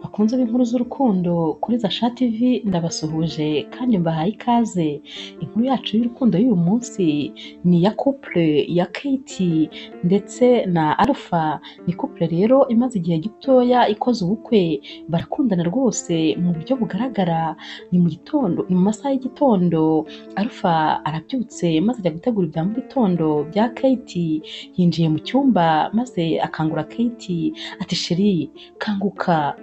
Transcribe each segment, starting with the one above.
Bakunze b'inkuru z'urukundo kuri Zasha TV ndabasuhuje kandi mbahaye ikaze. Inkuru yacu y'urukundo y'uyu munsi ni iya couple ya Kate ndetse na Alpha. Ni couple rero imaze igihe gitoya ikoze ubukwe, barakundana rwose mu buryo bugaragara. Ni mu gitondo, ni mu masaha y'igitondo, Alpha arabyutse maze ajya gutegura ibya mu gitondo bya Kate. Yinjiye mu cyumba maze akangura Kate ati sheri kanguka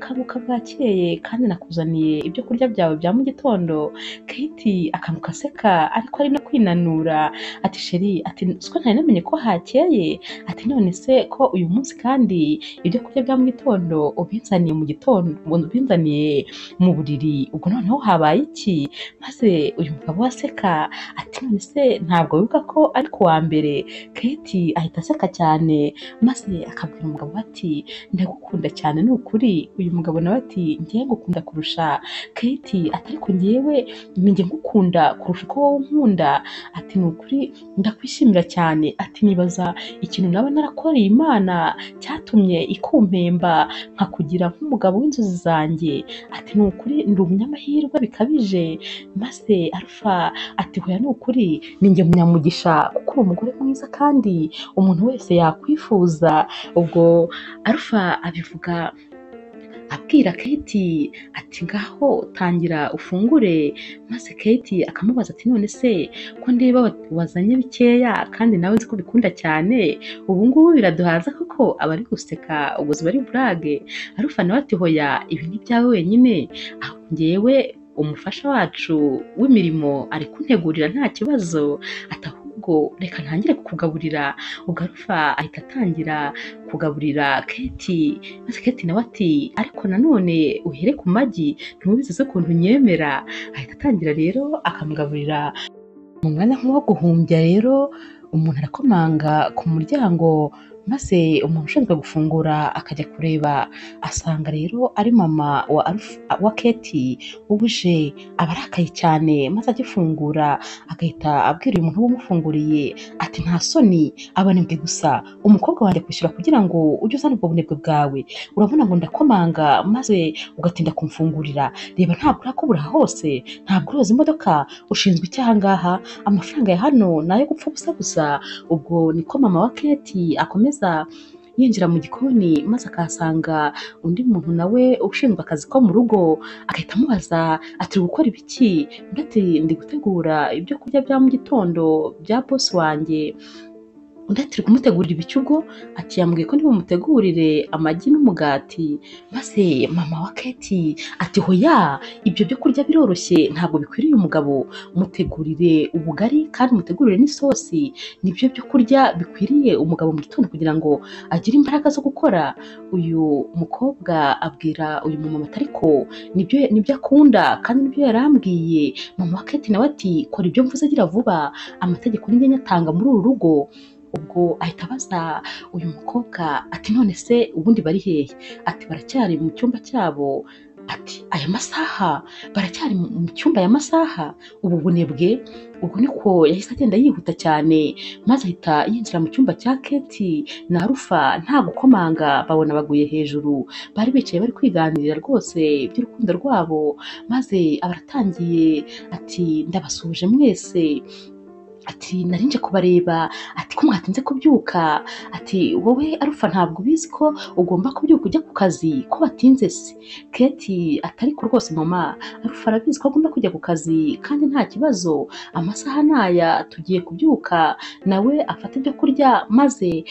bwakeye kandi nakuzaniye ibyo kurya byawe bya mu gitondo. Kate akanguka aseka ariko ari no kwinanura ati sheri, ati siko ntari namenye ko hakeye, ati none se ko uyu munsi kandi ibyo kurya bya mu gitondo ubinzaniye mu gitondo, ubinzaniye mu buriri, ubwo noneho habaye iki? Maze uyu mugabo aseka ati none se ntabwo wibuka ko ari ku wa mbere? Kate ahita aseka cyane maze akabwira umugabo ati ndagukunda cyane ni ukuri. Uyu mugabo nawe ati ngiye ngukunda kurusha Kate, ati ariko ngewe njye ngukunda kurusha uko wowe unkunda, ati ni ukuri ndakwishimira cyane, ati nibaza ikintu naba narakoreye Imana cyatumye ikumpemba nkakugira nk'umugabo w'inzozi zanjye, ati ni ukuri ndi umunyamahirwe bikabije. Maze Alpha ati hoya ni ukuri ni njye munyamugisha kuko uri umugore mwiza kandi umuntu wese yakwifuza. Ubwo Alpha abivuga abwira Kate ati ngaho tangira ufungure. Maze Kate akamubaza ati none se ko ndeba wazanye bikeya kandi nawe nzi ko bikunda cyane, ubu ngubu biraduhaza koko? aba ari guseka ubwo bari burage. Alpha nawe ati hoya ibi ni byawe wenyine, aho ngewe umufasha wacu w'imirimo ari kuntegurira nta kibazo, ati ahubwo reka ntangire kukugaburira. Ubwo Alpha ahita atangira kugaburira Kate, maze Kate nawe ati ariko nanone uhere ku magi ntubizize ukuntu nyemera. Ahita atangira rero akamugaburira. Mu mwanya nk'uwo guhumbya rero umuntu arakomanga ku muryango, maze umuntu ushinzwe gufungura akajya kureba asanga rero ari mama wa Kate uje. Aba arakaye cyane maze agifungura agahita abwira uyu muntu wamufunguriye ati nta soni, abanebwe gusa umukobwa wanjye kwishyura kugira ngo ujye uzana ubwo bunebwe bwawe, urabona ngo ndakomanga maze ugatinda kumfungurira? Reba ntabwo urakubura hose, ntabwo uroza imodoka, ushinzwe iki aha ngaha? Amafaranga ya hano ni ayo gupfa ubusa gusa. Ubwo niko mama wa Kate akomeza yinjira mu gikoni maze akahasanga undi muntu nawe ushinzwe akazi ko mu rugo, agahita amubaza ati uri gukora ibiki? Undi ati ndi gutegura ibyo kurya bya mu gitondo bya boss wanjye. Undi ati uri kumutegurira ibiki ubwo? Ati yambwiye ko ndibumutegurire amagi n'umugati. Maze mama wa Kate ati hoya ibyo byo kurya biroroshye ntabwo bikwiriye umugabo, mutegurire ubugari kandi mutegurire n'isosi, nibyo byo kurya bikwiriye umugabo mu gitondo kugira ngo agire imbaraga zo gukora. Uyu mukobwa abwira uyu mumama ati ariko nibyo akunda kandi nibyo yarambwiye. Mama wa Kate nawe ati kora ibyo mvuze gira vuba, amategeko ni njye nyatanga muri uru rugo. Ubwo ahita abaza uyu mukobwa ati none se ubundi bari hehe? Ati baracyari mu cyumba cyabo. Ati aya masaha baracyari mu cyumba aya masaha? Ubu bunebwe. Ubwo niko yahise agenda yihuta cyane maze ahita yinjira mu cyumba cya Kate na Alpha nta gukomanga, babona baguye hejuru. Bari bicaye bari kwiganirira rwose iby'urukundo rwabo, maze abaratangiye ati ndabasuhuje mwese, ati narinje kubareba, ati ko mwatinze kubyuka, ati wowe Alpha ntabwo ubizi ko ugomba kubyuka ujya ku kazi ko batinze se? Kate ati ariko rwose mama, Alpha arabizi ko agomba kujya ku kazi kandi nta kibazo, amasaha naya tugiye kubyuka nawe afata ibyo kurya maze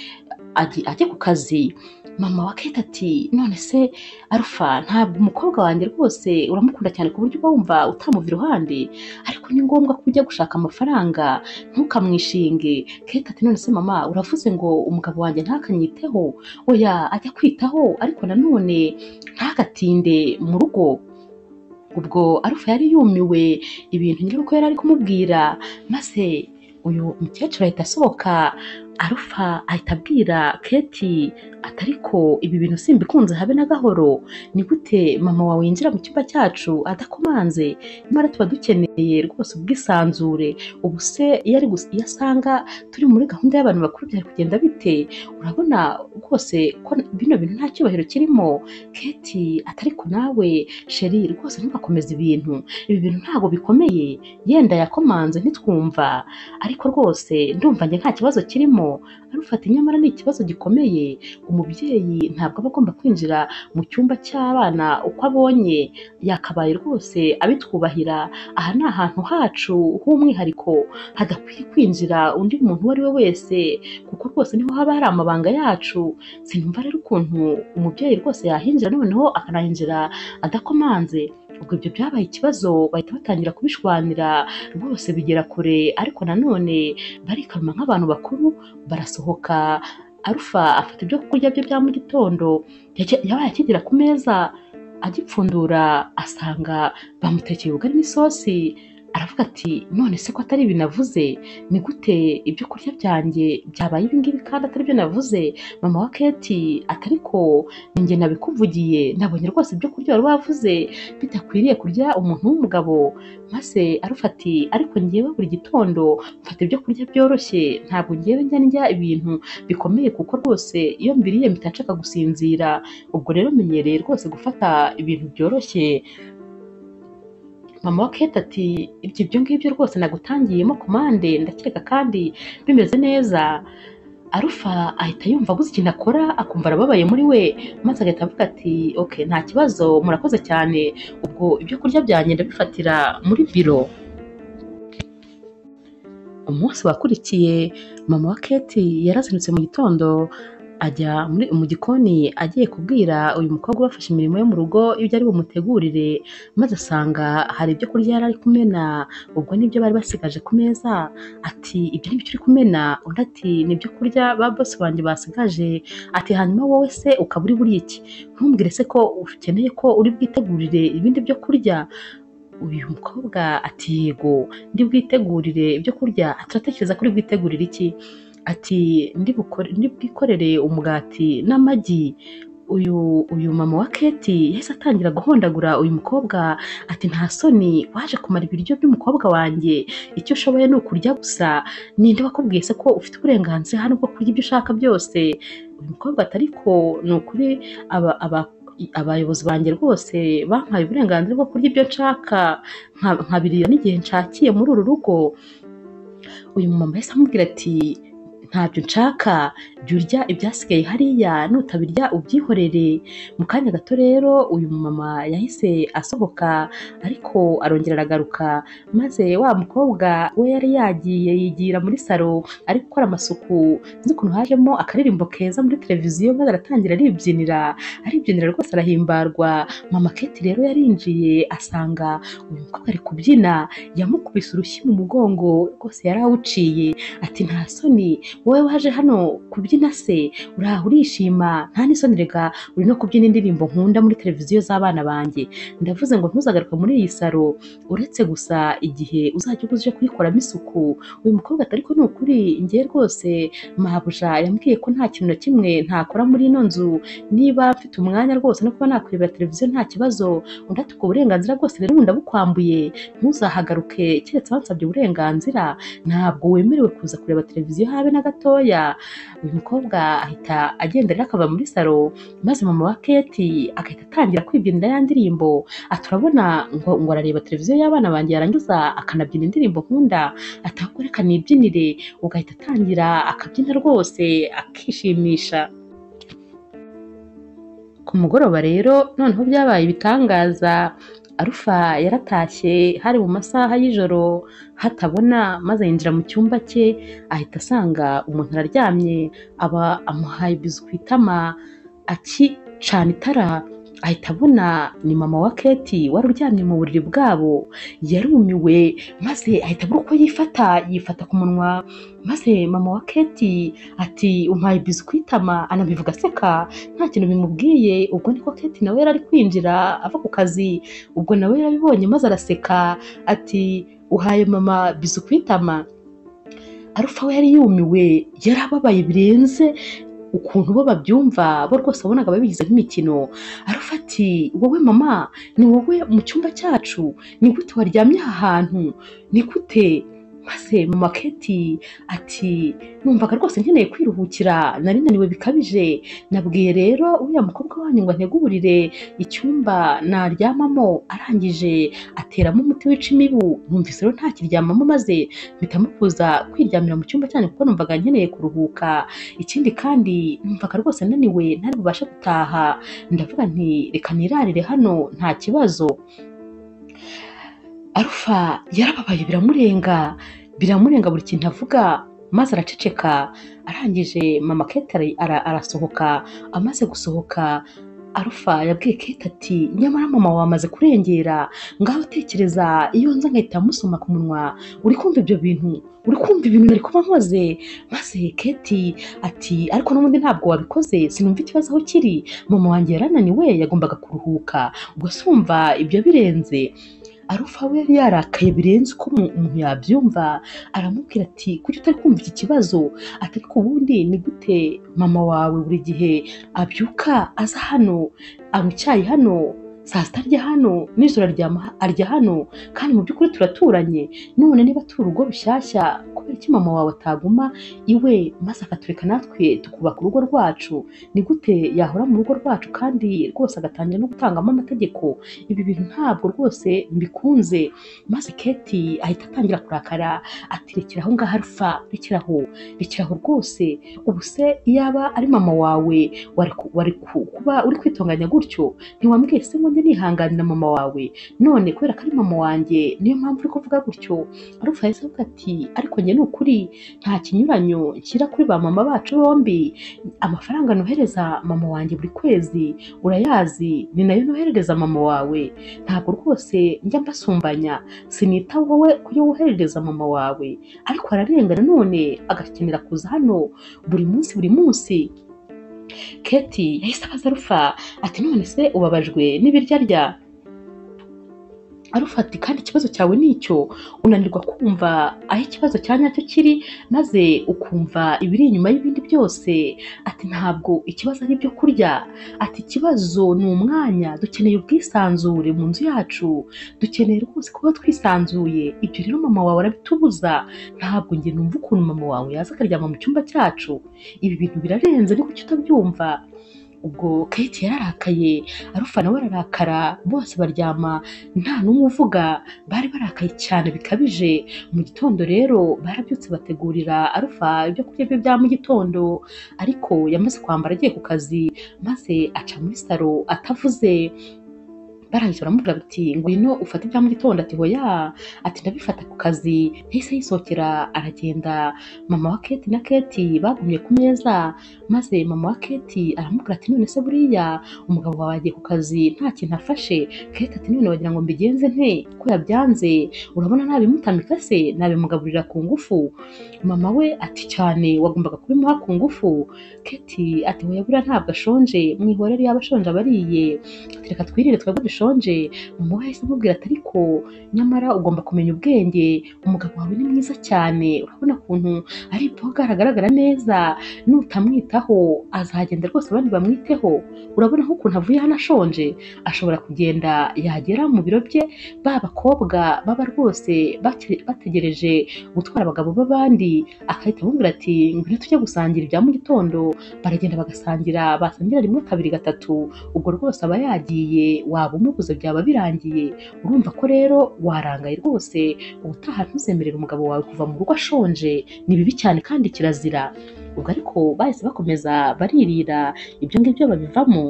ajye ku kazi. Mama wa Kate ati none se Alpha ntabwo umukobwa wanjye rwose uramukunda cyane ku buryo uba wumva utamuva iruhande? Ariko ni ngombwa ko ujya gushaka amafaranga ntukamwishinge. Kate ati none se mama uravuze ngo umugabo wanjye ntakanyiteho? Oya ajya kwitaho ariko nanone ntagatinde mu rugo. Ubwo Alpha yari yumiwe ibintu nyir'uko yari ari kumubwira, maze uyu mukecuru ahita asohoka. Alpha ahita abwira Kate atariko ibi bintu simbikunze habe na gahoro. Ni gute mama wawe yinjira mu cyumba cyacu adakomanze? Nyamara tuba dukeneye rwose ubwisanzure. Ubu se iyo asanga turi muri gahunda y'abantu bakuru byari kugenda bite? Urabona rwose ko bino bintu nta cyubahiro kirimo. Keti atariko nawe sheri rwose ntugakomeze ibintu. Ibi bintu ntabwo bikomeye. Yenda yakomanze ntitwumva, ariko rwose ndumva njye nta kibazo kirimo. Arufata nyamara ni ikibazo gikomeye. Umubyeyi ntabwo aba agomba kwinjira mu cyumba cy'abana uko abonye. Yakabaye rwose abitwubahira. Aha ni ahantu hacu h'umwihariko, hadakwiye kwinjira undi muntu uwo ari we wese, kuko rwose niho haba hari amabanga yacu. Sinumva rero ukuntu umubyeyi rwose yahinjira noneho akanahinjira adakomanze. Ubwo ibyo byabaye ikibazo, bahita batangira kubishwanira rwose bigera kure, ariko nanone barikaruma nk'abantu bakuru barasohoka. Arufa afata ibyo kurya bye bya mu gitondo, yabaye akigera ku meza agipfundura asanga bamutekeye ubugari n'isosi. Aravuga ati none se ko atari ibi navuze? Ni gute ibyo kurya byanjye byabaye ibi ngibi kandi atari byo navuze? Mama wa Keti atariko ninjye nabikuvugiye, nabonye rwose ibyo kurya wari wavuze bidakwiriye kurya umuntu w'umugabo. Maze Arufa ati ariko njyewe buri gitondo mfata ibyo kurya byoroshye, ntabwo njyewe njya ndya ibintu bikomeye, kuko rwose iyo mbiriye mpita nshaka gusinzira. Ubwo rero menyereye rwose gufata ibintu byoroshye. Mama wa Keti ati ibyo ngibyo rwose nagutangiyemo komande, ndakeka kandi bimeze neza. Arufa ahita yumva abuze ikintu akora, akumva arababaye muri we, maze agahita avuga ati okay, nta kibazo, murakoze cyane, ubwo ibyo kurya byanjye ndabifatira muri biro. Umunsi wakurikiye mama wa Keti yarazindutse mu gitondo ajya mu gikoni agiye kubwira uyu mukobwa ubafasha imirimo yo mu rugo ibyo ari bumutegurire, maze asanga hari ibyo kurya yari ari kumena. Ubwo nibyo bari basigaje ku meza. Ati ibyo ni byo uri kumena? Undi ati ni ibyo kurya ba boss banjye basigaje. Ati hanyuma wowe se ukaba uri buri iki? Ntumbwire se ko ukeneye ko uri bwitegurire ibindi byo kurya? Uyu mukobwa ati yego ndi bwitegurire ibyo kurya. Ataratekereza kuri bwitegurire iki? Ati ndi bwikorere umugati n'amagi. Uyu mama wa Keti yahise atangira guhondagura uyu mukobwa. Ati nta soni, waje kumara ibiryo by'umukobwa wanjye? Icyo ushoboye ni ukurya gusa. Ninde wakubwiye se ko ufite uburenganzira hano bwo kurya ibyo ushaka byose? Uyu mukobwa ati ariko ni ukuri abayobozi banjye rwose bampaye uburenganzira bwo kurya ibyo nshaka, nkabirira n'igihe nshakiye muri uru rugo. Uyu mumama yahise amubwira ati ntabyo nshaka, jya urya ibyasigaye hariya, nutabirya ubyihorere. Mu kanya gato rero uyu mumama yahise asohoka, ariko arongera aragaruka, maze wa mukobwa we yari yagiye yigira muri salo ari gukora amasuku. Nzi ukuntu hajemo akaririmbo keza muri televiziyo, maze aratangira aribyinira rwose arahimbarwa. Mama Keti rero yarinjiye asanga uyu mukobwa ari kubyina, yamukubise urushyi mu mugongo rwose yari awuciye. Ati nta soni, wowe waje hano kubyina se? Uraho urishima? Nta n'isoni, rega uri no kubyina indirimbo nkunda muri televiziyo z'abana banjye. Ndavuze ngo ntuzagaruka muri iyi salo uretse gusa igihe uzajya uje kuyikoramo isuku. Uyu mukobwa ati ariko ni ukuri njye rwose mabuja yambwiye ko nta kintu na kimwe ntakora muri ino nzu, niba mfite umwanya rwose no kuba nakwirebera televiziyo nta kibazo. Undi ati ubwo burenganzira rwose rero ndabukwambuye, ntuzahagaruke keretse bansabye uburenganzira. Ntabwo wemerewe kuza kureba televiziyo habe na gatoya. Uyu mukobwa ahita agenda rero akava muri salo, maze mama wa Keti agahita atangira kwibyinira ya ndirimbo. Aturabona ngo arareba televiziyo y'abana banjye yarangiza akanabyina indirimbo nkunda. Atahubwo reka nibyinire. Ugahita atangira akabyina rwose akishimisha. Ku mugoroba rero noneho byabaye ibitangaza. Arufa yaratashye hari mu masaha y'ijoro hatabona, maze yinjira mu cyumba cye ahita asanga umuntu araryamye, aba amuhaye bizu ku itama akicana itara. Ahita abona ni mama wa Keti wari uryamye mu buriri bwabo. Yarumiwe maze ahita abura uko yifata ku munwa. Maze mama wa Keti ati umpaye bizu ku itama, anabivuga aseka nta kintu bimubwiye. Ubwo niko Keti nawe yari ari kwinjira ava ku kazi. Ubwo nawe yarabibonye maze araseka ati uhaye mama bizu ku itama? Arufa we yari yumiwe, yari ababaye birenze. ukuntu bo babyumva bo rwose wabonaga babigize nk'imikino. Arufa ati wowe mama, ni wowe mu cyumba cyacu, ni gute waryamye aha hantu, ni gute? Maze mama Keti ati numvaga rwose nkeneye kwiruhukira, nari naniwe bikabije, nabwiye rero uriya mukobwa wanyu ngo antegurire icyumba naryamamo, arangije ateramo umuti wica imibu, numvise rero ntakiryamamo maze mpita mukuza kwiryamira mu cyumba cyanyu kuko numvaga nkeneye kuruhuka, ikindi kandi numvaga rwose naniwe ntari bubashe gutaha, ndavuga nti reka nirarire hano nta kibazo. Arufa yarababaye biramurenga buri kintu avuga, maze araceceka. Arangije mama Keti arasohoka, amaze gusohoka Arufa yabwiye Keti ati nyamara mama wamaze kurengera, ngaho tekereza iyo nza nkahita musoma ku munwa, uri kumva ibyo bintu, uri kumva ibintu nari kuba nkoze? Maze Keti ati ariko n'ubundi ntabwo wabikoze, sinumva ikibazo aho kiri, mama wanjye yarananiwe yagombaga kuruhuka, ubwo sumva ibyo birenze. Arufa we yari yarakaye birenze uko umuntu yabyumva, aramubwira ati kuki utari kumva iki kibazo? Ati ariko ubundi ni gute mama wawe buri gihe abyuka aza hano, anywa icyayi hano, saa sita arya hano, nijoro arya hano, kandi mu by'ukuri turaturanye, none niba turi urugo rushyashya kubera iki mama wawe ataguma iwe maze akatureka natwe tukubaka urugo rwacu? Ni gute yahora mu rugo rwacu kandi rwose agatangira no gutangamo amategeko? Ibi bintu ntabwo rwose mbikunze. Maze Keti ahita atangira kurakara ati rekeraho ngaho Arufa, rekeraho rwose, ubu se iyaba ari mama wawe wari kuba uri kwitonganya gutyo? Ntiwambwiye se ngo njye nihanganira mama wawe? None kubera ko ari mama wanjye niyo mpamvu uri kuvuga gutyo? Arufa yahise avuga ati ariko njye ni ukuri nta kinyuranyo nshyira kuri ba mama bacu bombi, amafaranga nohereza mama wanjye buri kwezi urayazi, ni nayo noherereza mama wawe, ntabwo rwose njya mbasumbanya, sinita wowe kuyo woherereza mama wawe, ariko ararengana none agakenera kuza hano buri munsi. Keti yahise abaza Arufa ati none se ubabajwe n'ibiryo arya? Arufa ati kandi ikibazo cyawe ni icyo, unanirwa kumva aho ikibazo cya nyacyo kiri maze ukumva ibiri inyuma y'ibindi byose. Ati ntabwo ikibazo ari ibyo kurya, ati ikibazo ni umwanya, dukeneye ubwisanzure mu nzu yacu, dukeneye rwose kuba twisanzuye, ibyo rero mama wawe arabitubuza, ntabwo njye numva ukuntu mama wawe yaza akaryama mu cyumba cyacu, ibi bintu birarenze, ni kuki utabyumva? Ubwo Keti yararakaye, Arufa nawe ararakara, bose baryama nta n'umwe uvuga, bari barakaye cyane bikabije. Mu gitondo rero barabyutse bategurira Arufa ibyo kurya bye bya mu gitondo, ariko yamaze kwambara agiye ku kazi maze aca muri saro atavuze. Barangije baramubwira bati ngwino ufate ibya mu gitondo, ati hoya, ati ndabifata ku kazi. Ntihise yisohokera aragenda. Mama wa Keti na Keti bagumye ku meza, maze mama wa Keti aramubwira ati none se buriya umugabo wawe agiye ku kazi nta kintu afashe? Keti ati none wagira ngo mbigenze nte ko yabyanze, urabona nabimutamika se, nabimugaburira ku ngufu? Mama we ati cyane wagombaga kubimuha ku ngufu. Keti ati hoya buriya ntabwo ashonje, mwihorere yaba ashonje abariye, ati reka twirire twebwe dushonje. Mama we yahise amubwira ati ariko nyamara ugomba kumenya ubwenge, umugabo wawe ni mwiza cyane, urabona ukuntu ari iboga, agaragara neza, nutamwitaho azagenda rwose abandi bamwiteho, urabona nk'ukuntu avuye hano ashonje, ashobora kugenda yagera mu biro bye ba bakobwa baba rwose bategereje gutwara abagabo b'abandi, akahita amubwira ati ngwino tujye gusangira ibya mu gitondo, baragenda bagasangira, basangira rimwe kabiri gatatu, ubwo rwose aba yagiye, waba umubuze byaba birangiye. Urumva ko rero warangaye rwose, ubutaha ntuzemerere umugabo wawe kuva mu rugo ashonje, ni bibi cyane kandi kirazira. Ubwo ariko bahise bakomeza baririra, ibyo ngibyo babivamo.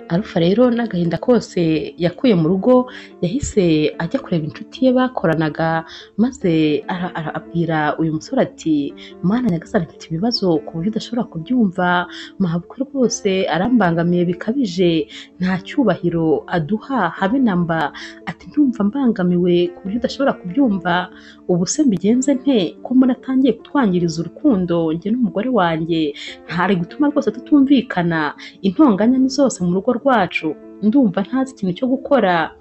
Arufa rero n'agahinda kose yakuye mu rugo, yahise ajya kureba inshuti ye bakoranaga, maze abwira uyu musore ati mana nyagasani, mfite ibibazo ku buryo udashobora kubyumva, mahabukwe rwose arambangamiye bikabije, nta cyubahiro aduha habe namba, ati ndumva mbangamiwe ku buryo udashobora kubyumva, ubu se mbigenze nte ko mbona atangiye kutwangiriza urukundo njye n'umugore wanjye, ntari gutuma rwose tutumvikana, intonganya ni zose mu rugo rwacu, ndumva ntazi ikintu cyo gukora.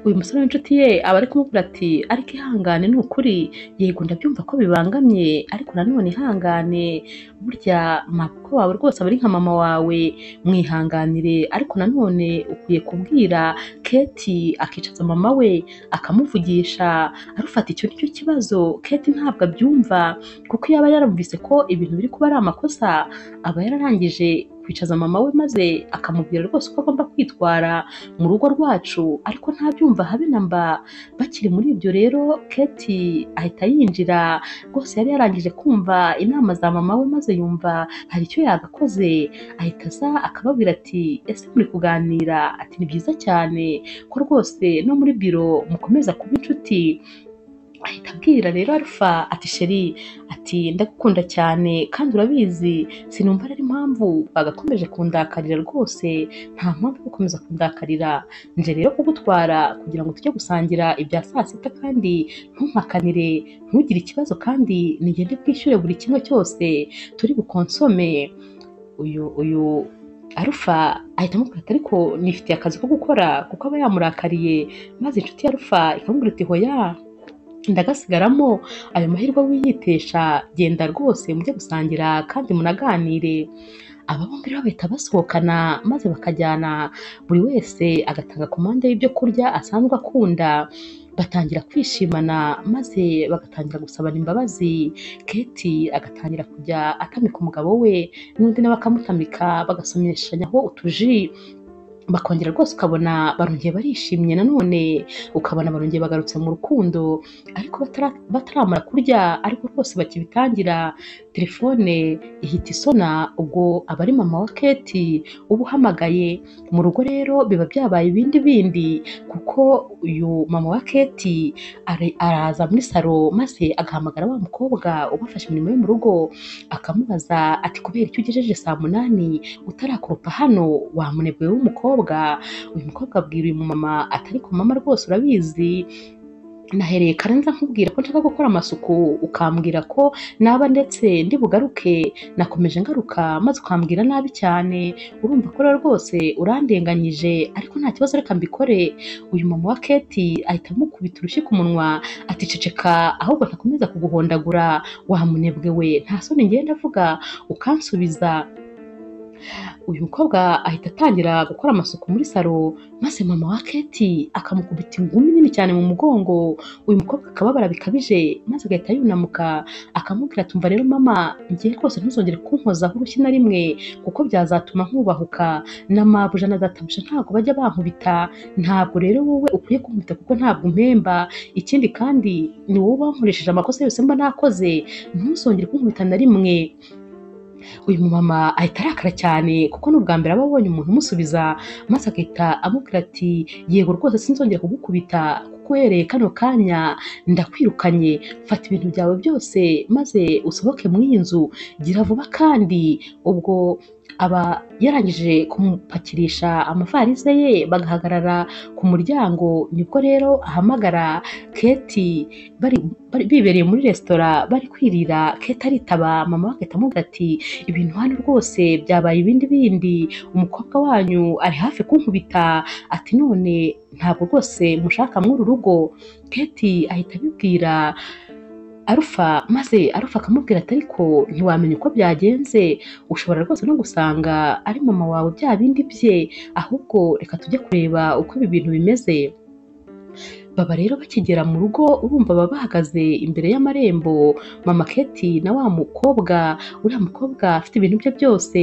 uyu musore w'inshuti ye aba ari kumubwira ati ariko ihangane ni ukuri, yego ndabyumva ko bibangamye ariko nanone ihangane, burya mabukwe wawe rwose aba ari nka mama wawe, mwihanganire ariko nanone ukwiye kubwira Keti akicaza mama we akamuvugisha, arufata icyo nicyo kibazo. Keti ntabwo abyumva kuko iyo aba yarumvise ko ibintu biri kuba ari amakosa aba yararangije kwicaza mama we maze akamubwira rwose uko agomba kwitwara mu rugo rwacu, ariko ntabyumva habe na mba. Bakiri muri ibyo rero Keti ahita yinjira, rwose yari yarangije kumva inama za mama we maze yumva hari icyo yagakoze, ahita aza akababwira ati ese muri kuganira? Ati ni byiza cyane ko rwose no muri biro mukomeza kuba inshuti. Ahita abwira rero Alpha ati sheri, ati ndagukunda cyane kandi urabizi sinumva ari impamvu bagakomeje kundakarira, rwose nta mpamvu yo gukomeza kundakarira, nje rero kugutwara kugira ngo tujye gusangira ibya saa sita kandi ntumpakanire, ntugire ikibazo kandi nigende bwishyure buri kimwe cyose turi bukonsome. uyu Alpha ahita amubwira ati ariko nifitiye akazi ko gukora kuko aba yamurakariye, maze inshuti ya Alpha ikamubwira iti hoya ndagasigaramo, ayo mahirwe wiyitesha, genda rwose mujye gusangira kandi munaganire. Aba bombi rero bahita basohokana maze bakajyana, buri wese agatanga komande y'ibyo kurya asanzwe akunda, batangira kwishimana maze bagatangira gusabana imbabazi. Keti agatangira kujya atamika umugabo we n'undi nawe akamutamika, bagasomeshanyaho utuji, bakongera rwose ukabona barongeye barishimye nanone, ukabona barongeye bagarutse mu rukundo, ariko bataramara kurya ariko rwose bakibitangira. Telefone ihita isona, ubwo aba ari mama wa Keti uba uhamagaye. Mu rugo rero biba byabaye ibindi bindi kuko uyu mama wa Keti araza muri salo maze agahamagara wa mukobwa ubafashe imirimo yo mu rugo, akamubaza ati kubera icyo ugejeje saa 8 utarakoropa hano wa munebwe w'umukobwa? Uyu mukobwa abwira uyu mama ati ariko mama rwose urabizi nahereye kare nza nkubwira ko nshaka gukora amasuku ukambwira ko naba ndetse ndi bugaruke, nakomeje ngaruka maze ukambwira nabi cyane, urumva ko rero rwose urandenganyije ariko nta kibazo reka mbikore. Uyu mama wa Keti ahita amukubita urushyi ku munwa ati ceceka ahubwo ntakomeza kuguhondagura wa munebwe we, nta soni ngenda avuga ukansubiza. Uyu mukobwa ahita atangira gukora amasuku muri salo, maze mama wa Keti akamukubita ingumi nini cyane mu mugongo. Uyu mukobwa akababara bikabije maze agahita yunamuka akamubwira ati umva rero mama, ngiye rwose ntuzongere kunkozaho urushyi na rimwe kuko byazatuma nkubahuka, na mabuja na databuja ntabwo bajya bankubita, ntabwo rero wowe ukwiye kunkubita kuko ntabwo umpemba, ikindi kandi ni wowe wankoresheje amakosa yose mba nakoze, ntuzongere kunkubita na rimwe. Uyu mumama ahita arakara cyane kuko n'ubwa mbere aba abonye umuntu umusubiza, maze agahita amubwira ati yego rwose sinzongera kugukubita kuko uhereye kano kanya ndakwirukanye, fata ibintu byawe byose maze usohoke muri iyi nzu, gira vuba. Kandi ubwo aba yarangije kumupakirisha amavarize ye bagahagarara ku muryango, nibwo rero ahamagara Keti bibereye muri resitora bari kwirira. Keti aritaba, mama we agahita amubwira ati ibintu hano rwose byabaye ibindi bindi, umukobwa wanyu ari hafi kunkubita, ati none ntabwo rwose mushaka mw'uru rugo. Keti ahita abibwira Alpha, maze Alpha akamubwira ati ariko ntiwamenya uko byagenze, ushobora rwose no gusanga ari mama wawe bya bindi bye, ahubwo reka tujye kureba uko ibi bintu bimeze. Baba rero bakigera mu rugo urumva baba bahagaze imbere y'amarembo, mama Keti na wa mukobwa, uriya mukobwa afite ibintu bye byose,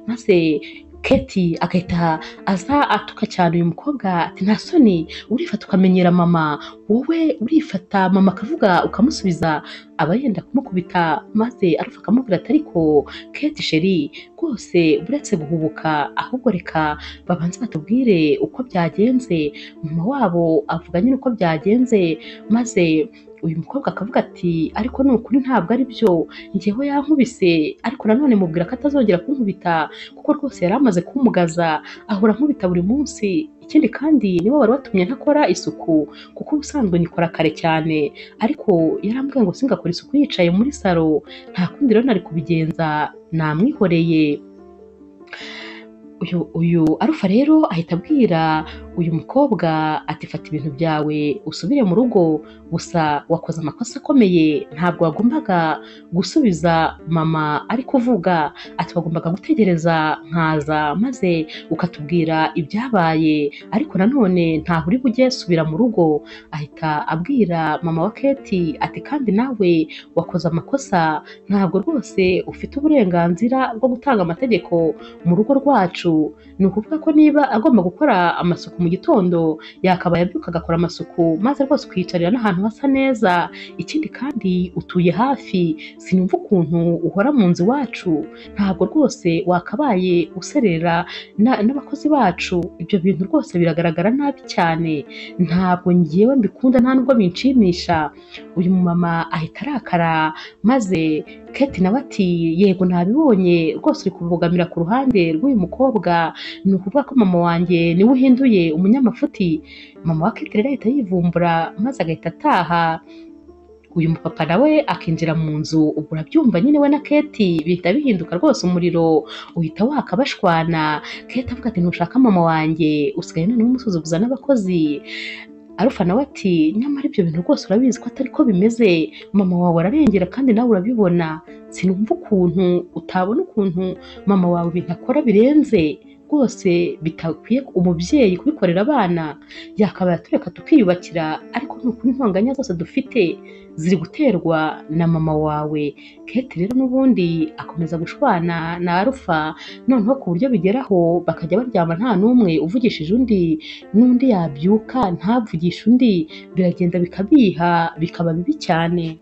maze Keti agahita aza atuka cyane uyu mukobwa ati nta soni urifata ukamenyera mama, wowe urifata mama akavuga ukamusubiza, aba yenda kumukubita. Maze Alpha akamubwira ati ariko Keti sheri rwose buretse guhubuka ahubwo reka babanze batubwire uko byagenze. Mama wabo avuga nyine uko byagenze, maze uyu mukobwa akavuga ati ariko ni ukuri ntabwo ari byo, njyewe yankubise ariko nanone mubwira ko atazongera kunkubita kuko rwose yari amaze kumugaza, ahora nkubita buri munsi, ikindi kandi niwe wari watumye ntakora isuku kuko ubusanzwe nyikora kare cyane, ariko yarambwiye ngo singakora isuku yicaye muri salo, nta kundi rero nari kubigenza namwihoreye. Uyu Alpha rero ahita abwira uyu mukobwa ati fata ibintu byawe usubire mu rugo, gusa wakoze amakosa akomeye, ntabwo wagombaga gusubiza mama ari kuvuga, ati wagombaga gutegereza nkaza maze ukatubwira ibyabaye, ariko nanone ntaho uri bujye, subira mu rugo. Ahita abwira mama wa Kate ati kandi nawe wakoze amakosa, ntabwo rwose ufite uburenganzira bwo gutanga amategeko mu rugo rwacu. Ni ukuvuga ko niba agomba gukora amasuku mu gitondo, yakabaye abyuka agakora amasuku maze rwose ukiyicarira n'ahantu hasa neza. Ikindi kandi utuye hafi, sinumva ukuntu uhora mu nzu iwacu, ntabwo rwose wakabaye userera n'abakozi bacu. Ibyo bintu rwose biragaragara nabi cyane, ntabwo ngewe mbikunda, nta nubwo binshimisha. Uyu mumama ahita arakara, maze Kate nawe ati yego nabibonye rwose, uri kubogamira ku ruhande rw'uyu mukobwa, ni ukuvuga ko mama wanjye niwe uhinduye umunyamafuti. Mama wa Kate rero ahita yivumbura maze agahita ataha. Uyu mupapa nawe akinjira mu nzu, ubwo urabyumva nyine we na Kate bihita bihinduka rwose, umuriro uhita waka bashwana. Kate avuga ati ntushaka mama wanjye, usigaye noneho umusuzuguza n'abakozi. Alpha nawe ati nyamara ibyo bintu rwose urabizi ko atari ko bimeze, mama wawe ararengera kandi nawe urabibona, sinumva ukuntu utabona ukuntu mama wawe ibintu akora birenze rwose, bitakwiye umubyeyi kubikorera abana, yakabaye atureka tukiyubakira, ariko ni ukuri intonganya zose dufite ziri guterwa na mama wawe. Kate rero n'ubundi akomeza gushwana na Alpha, noneho ku buryo bigeraho bakajya baryama nta n'umwe uvugishije undi, n'undi yabyuka ntavugishe undi, biragenda bikabiha bikaba bibi cyane.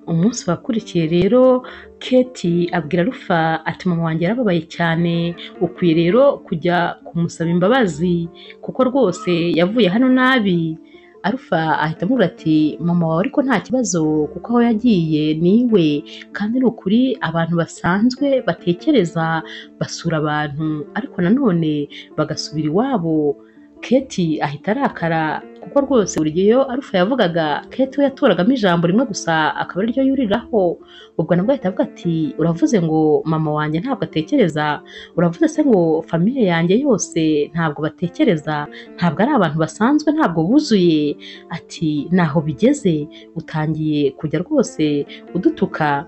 Umunsi wakurikiye rero Kate abwira Alpha ati mama wanjye yarababaye cyane, ukwiye rero kujya kumusaba imbabazi kuko rwose yavuye hano nabi. Alpha ahita amubwira ati mama wawe ariko nta kibazo kuko aho yagiye ni iwe, kandi ni ukuri abantu basanzwe batekereza basura abantu ariko nanone bagasubira iwabo. Kate ahita arakara kuko rwose buri gihe iyo Alpha yavugaga, Kate we yatoragamo ijambo rimwe gusa akaba ariryo yuriraho. Ubwo nabwo ahita avuga ati uravuze ngo mama wanjye ntabwo atekereza, uravuze se ngo famiye yanjye yose ntabwo batekereza, ntabwo ari abantu basanzwe, ntabwo buzuye? Ati naho bigeze, utangiye kujya rwose udutuka.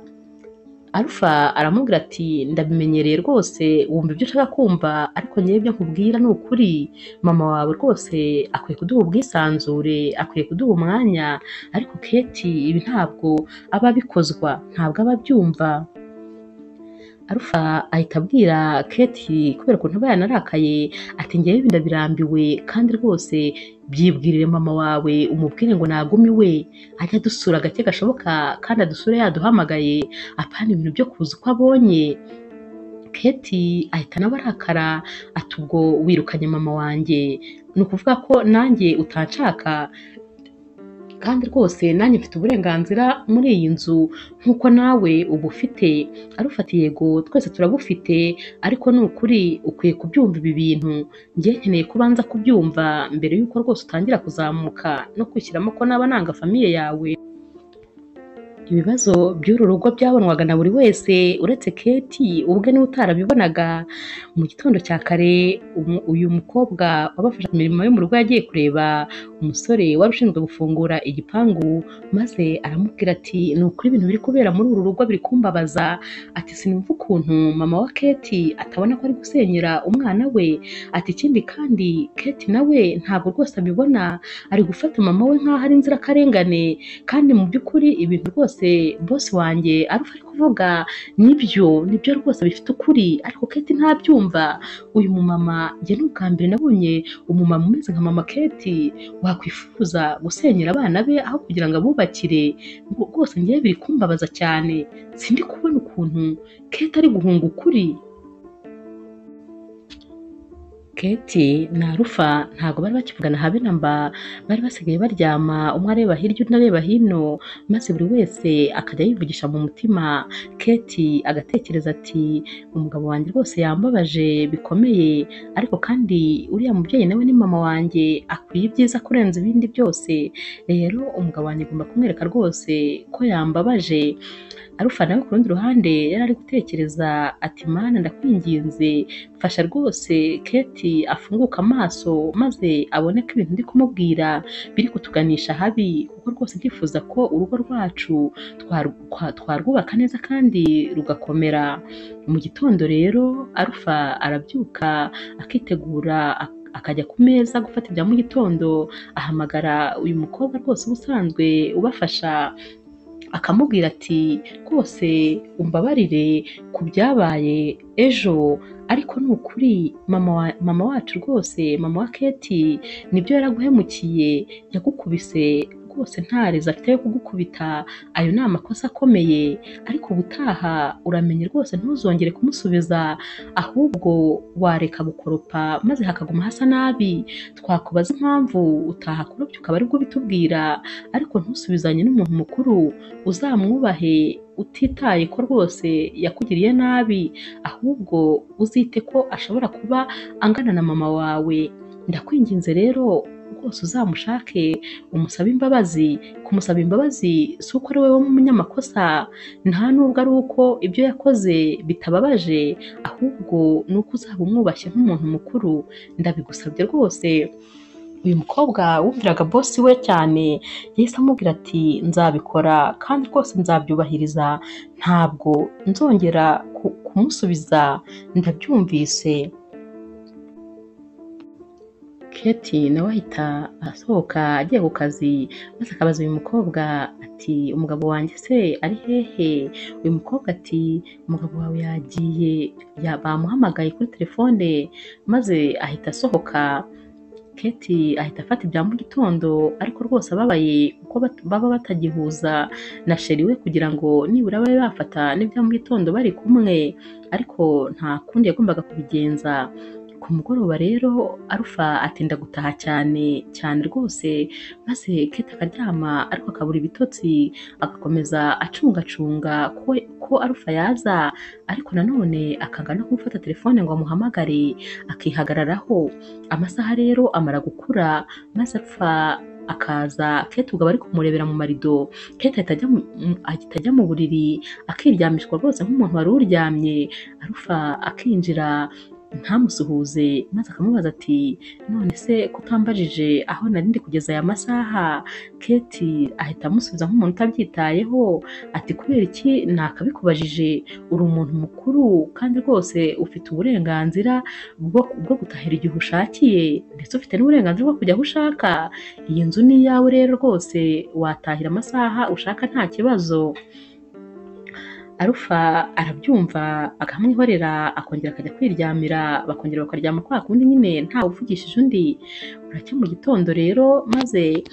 Alpha aramubwira ati ndabimenyereye rwose, wumva ibyo ushaka kumva, ariko ngewe ibyo nkubwira ni ukuri, mama wawe rwose akwiye kuduha ubwisanzure, akwiye kuduha umwanya, ariko Kate ibi ntabwo aba abikozwa, ntabwo aba abyumva. Alpha ahita abwira Kate kubera ukuntu aba yanarakaye ati ngewe ibi ndabirambiwe, kandi rwose byibwirire mama wawe umubwire ngo nagume iwe, ajya adusura gake gashoboka kandi adusure yaduhamagaye, apana ibintu byo kuza uko abonye. Kate ahita nawe arakara ati ubwo wirukanye mama wanjye, ni ukuvuga ko nanjye utanshaka, kandi rwose nanjye mfite uburenganzira muri iyi nzu nk'uko nawe uba ufite. Arufatiye yego twese turabufite, ariko ni ukuri ukwiye kubyumva ibi bintu, njye nkeneye ko ubanza kubyumva mbere y'uko rwose utangira kuzamuka no kwishyiramo ko naba nanga famiye yawe. Ibibazo by'uru rugo byabonwaga na buri wese uretse Kate ubwe niwe utarabibonaga. Mu gitondo cya kare uyu mukobwa wabafasha imirimo yo mu rugo yagiye kureba umusore wari ushinzwe gufungura igipangu, maze aramubwira ati ni ukuri ibintu biri kubera muri uru rugo biri kumbabaza, ati sinumva ukuntu mama wa Kate atabona ko ari gusenyera umwana we, ati ikindi kandi Kate nawe ntabwo rwose abibona, ari gufata mama we nk'aho ari inzirakarengane, kandi mu by'ukuri ibintu rwose boss wanjye ari kuvuga nibyo rwose bifite ukuri, ariko Kate ntabyumva. Uyu mumama njye ni ubwa mbere nabonye umumama umeze nka mama Kate wakwifuza gusenyera abana be aho kugira ngo abubakire, rwose njye biri kumbabaza cyane, sindi kubona ukuntu Kate ari guhunga ukuri. Kate na Alpha ntabwo bari bakivugana habe namba, bari basigaye baryama umwe areba hirya undi areba hino, maze buri wese akajya yivugisha mu mutima. Kate agatekereza ati umugabo wanjye rwose yambabaje bikomeye, ariko kandi uriya mubyeyi nawe ni mama wanjye, akwiye ibyiza kurenza ibindi byose, rero umugabo wanjye agomba kumwereka rwose ko yambabaje. Arufa nawe ku rundi ruhande yari ari gutekereza ati mana ndakwinginze mfasha rwose Keti afunguka amaso maze abone ko ibintu ndi kumubwira biri kutuganisha habi, kuko rwose ndifuza ko urugo rwacu twarwubaka neza kandi rugakomera. Mu gitondo rero Arufa arabyuka akitegura akajya ku meza gufata ibya mu gitondo, ahamagara uyu mukobwa rwose ubusanzwe ubafasha akamubwira ati rwose umbabarire ku byabaye ejo, ariko ni ukuri mama wacu rwose, mama wa Keti nibyo yaraguhemukiye, yagukubise rwose nta rezo afite yo kugukubita, ayo ni amakosa akomeye, ariko ubutaha uramenye rwose ntuzongere kumusubiza, ahubwo wareka gukoropa maze hakaguma hasa nabi, twakubaza impamvu utahakoropye ukaba aribwo bitubwira, ariko ntusubizanye n'umuntu mukuru, uzamwubahe utitaye ko rwose yakugiriye nabi, ahubwo uzite ko ashobora kuba angana na mama wawe. Ndakwinginze rero rwose uzamushake umusabe imbabazi. Kumusaba imbabazi si uko ari wowe w'umunyamakosa, nta nubwo ari uko ibyo yakoze bitababaje, ahubwo ni uko uzaba umwubashye nk'umuntu mukuru. Ndabigusabye rwose. Uyu mukobwa wumviraga bosi we cyane yahise amubwira ati nzabikora kandi rwose nzabyubahiriza, ntabwo nzongera kumusubiza, ndabyumvise. Keti nawe ahita asohoka agiye ku kazi, maze akabaza uyu mukobwa ati umugabo wanjye se ari hehe? Uyu mukobwa ati umugabo wawe yagiye, bamuhamagaye kuri telefone, maze ahita asohoka. Keti ahita afata ibya mu gitondo, ariko rwose ababaye kuko baba batagihuza na sheri we kugira ngo nibura babe bafata n'ibya mu gitondo bari kumwe, ariko nta kundi yagombaga kubigenza. Ku mugoroba rero Arufa atinda gutaha cyane cyane rwose, maze Keti akaryama ariko akabura ibitotsi, agakomeza acungacunga ko Arufa yaza, ariko nanone akanga no kumufata telefone ngo amuhamagare, akihagararaho. Amasaha rero amara gukura, maze Arufa akaza, Keti ubwo bari kumurebera mu marido, Keti ahita ajya mu buriri akiryamishwa rwose nk'umuntu wari uryamye, Arufa akinjira ntamusuhuze, maze akamubaza ati none se kutambajije aho nari ndi kugeza aya masaha? Keti ahita amusubiza nk'umuntu utabyitayeho ati kubera iki nakabikubajije, uri umuntu mukuru kandi rwose ufite uburenganzira bwo gutahira igihe ushakiye, ndetse ufite n'uburenganzira bwo kujya aho ushaka, iyi nzu ni iyawe rero rwose watahira amasaha ushaka nta kibazo. Arufa arabyumva akamwihorera, akongera akajya kwiryamira, bakongera bakaryama kwa kundi nyine ntawe uvugishije undi. Buracya mu gitondo rero, maze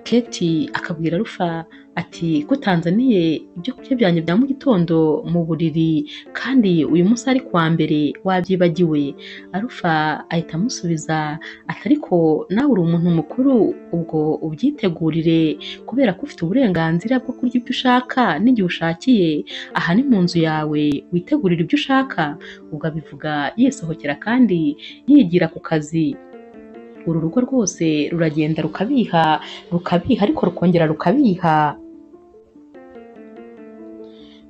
Keti akabwira Arufa ati ko utanzaniye ibyo kurya byanjye bya mu gitondo mu buriri kandi uyu munsi ari kuwa mbere wabyibagiwe? Arufa ahita amusubiza ati ariko nawe uri umuntu mukuru, ubwo ubyitegurire kubera ko ufite uburenganzira bwo kurya ibyo ushaka n'igihe ushakiye, aha ni mu nzu yawe witegurira ibyo ushaka. Ubwo abivuga yisohokera kandi yigira ku kazi. Uru rugo rwose ruragenda rukabiha ariko rukongera rukabiha.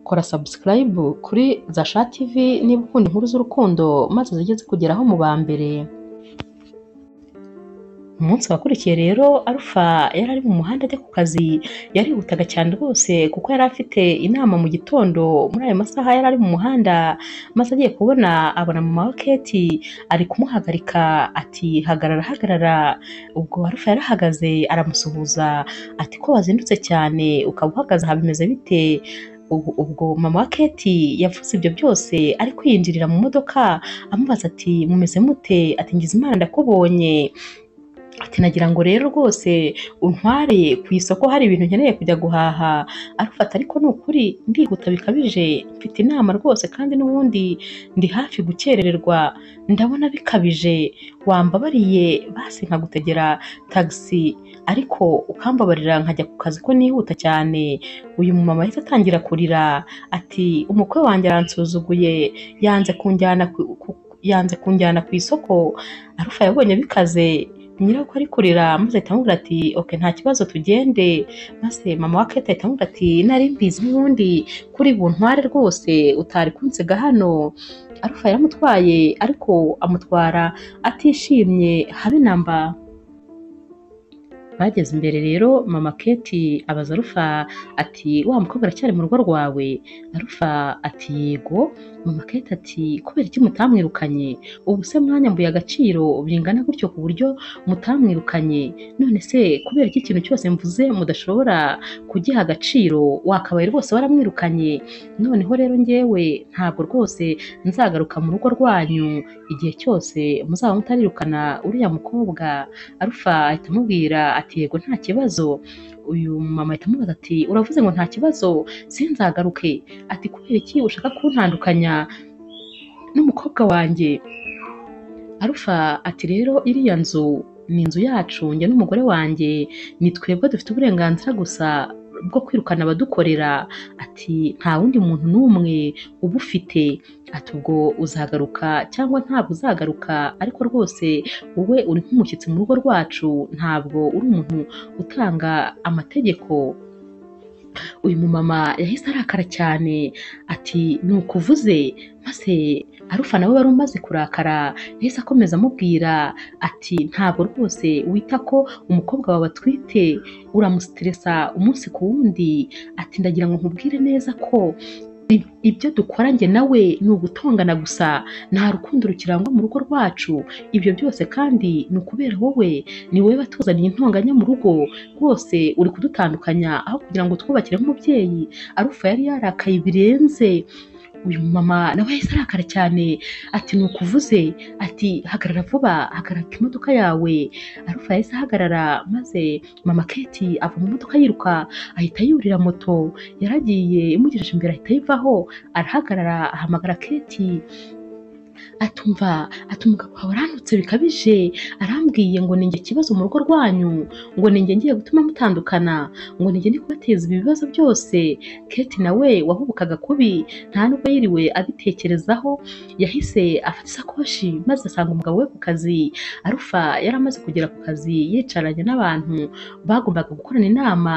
Kora subscribe kuri Zasha TV niba ukunda inkuru z'urukundo maze zijye zikugeraho mu ba mbere. Umunsi wakurikiye rero Arufa yari ari mu muhanda ajya ku kazi, yarihutaga cyane rwose kuko yari afite inama mu gitondo. Muri ayo masaha yari ari mu muhanda, maze agiye kubona abona mama wa Keti ari kumuhagarika ati hagarara. Ubwo Arufa yarahagaze aramusuhuza ati ko wazindutse cyane ukaba uhagaze aha bimeze bite? Ubwo mama wa Keti yavuze ibyo byose ari kwinjirira mu modoka, amubaza ati mumeze mute? Ati ngize Imana ndakubonye. Ati nagira ngo rero rwose untware ku isoko, hari ibintu nkeneye kujya guhaha. Arufata ariko ni ukuri ndihuta bikabije, mfite inama rwose kandi n'ubundi ndi hafi gukerererwa, ndabona bikabije, wambabariye basi nkagutegera taxi ariko ukambabarira nkajya ku kazi ko nihuta cyane. Uyu mumama ahita atangira kurira ati umukwe wanjye aransuzuguye, yanze kunjyana ku isoko. Arufa yabonye bikaze, nyirabukwe ari kurira maze ahita amubwira ati okay nta kibazo tugende, maze mama wa Kate ahita amubwira ati nari mbizi n'ubundi kuri buntware rwose utari kunsiga hano. Alpha yaramutwaye ariko amutwara atishimye habe namba. Bageze imbere rero mama Kate abaza Alpha ati wa mukobwa aracyari mu rugo rwawe? Alpha ati yego. Mama Kate ati kubera iki mutamwirukanye? Ubu se mwanyambuye agaciro bingana gutyo ku buryo mutamwirukanye? None se kubera iki ikintu cyose mvuze mudashobora kugiha agaciro? Wakabaye rwose waramwirukanye. Noneho rero njyewe ntabwo rwose nzagaruka mu rugo rwanyu igihe cyose muzaba mutarirukana uriya mukobwa. Alpha ahita amubwira ati yego nta kibazo. Uyu mama ahita amubaza ati uravuze ngo nta kibazo sinzagaruke? Ati kubera iki ushaka kuntandukanya n'umukobwa wanjye? Alpha ati rero iriya nzu ni inzu yacu njye n'umugore wanjye, ni twebwe dufite uburenganzira gusa bwo kwirukana abadukorera. Ati nta wundi muntu n'umwe uba ufite. Ati ubwo uzagaruka cyangwa ntabwo uzagaruka, ariko rwose wowe uri nk'umushyitsi mu rugo rwacu, ntabwo uri umuntu utanga amategeko. Uyu mumama yahise arakara cyane ati ni ukuvuze? Maze Alpha nawe wari umaze kurakara yahise akomeza amubwira ati ntabwo rwose wita ko umukobwa wawe atwite, uramustresa umunsi ku wundi. Ati ndagira ngo nkubwire neza ko ibyo dukora njye nawe ni ugutongana gusa, nta rukundo rukirangwa mu rugo rwacu. Ibyo byose kandi ni ukubera wowe, ni wowe watuzaniye intonganya mu rugo, rwose uri kudutandukanya aho kugira ngo twubakire nk'umubyeyi. Alpha yari yarakaye birenze. Uyu mama nawe yahise arakara cyane ati ni ukuvuze? Ati hagarara vuba, hagarika imodoka yawe. Alpha yahise ahagarara maze mama Kate ava mu modoka yiruka ahita yurira moto. Yaragiye imugejeje imbere ahita yivaho arahagarara ahamagara Kate. Atumva ati umugabo wawe arantutse bikabije, arambwiye ngo ninjye kibazo mu rugo rwanyu, ngo ninjye ngiye gutuma mutandukana, ngo ninjye ndi kubateza ibi bibazo byose. Kate nawe wahubukaga kubi nta nubwo yiriwe abitekerezaho, yahise afata isakoshi maze asanga umugabo we ku kazi. Alpha yari amaze kugera ku kazi yicaranye n'abantu bagombaga gukorana inama.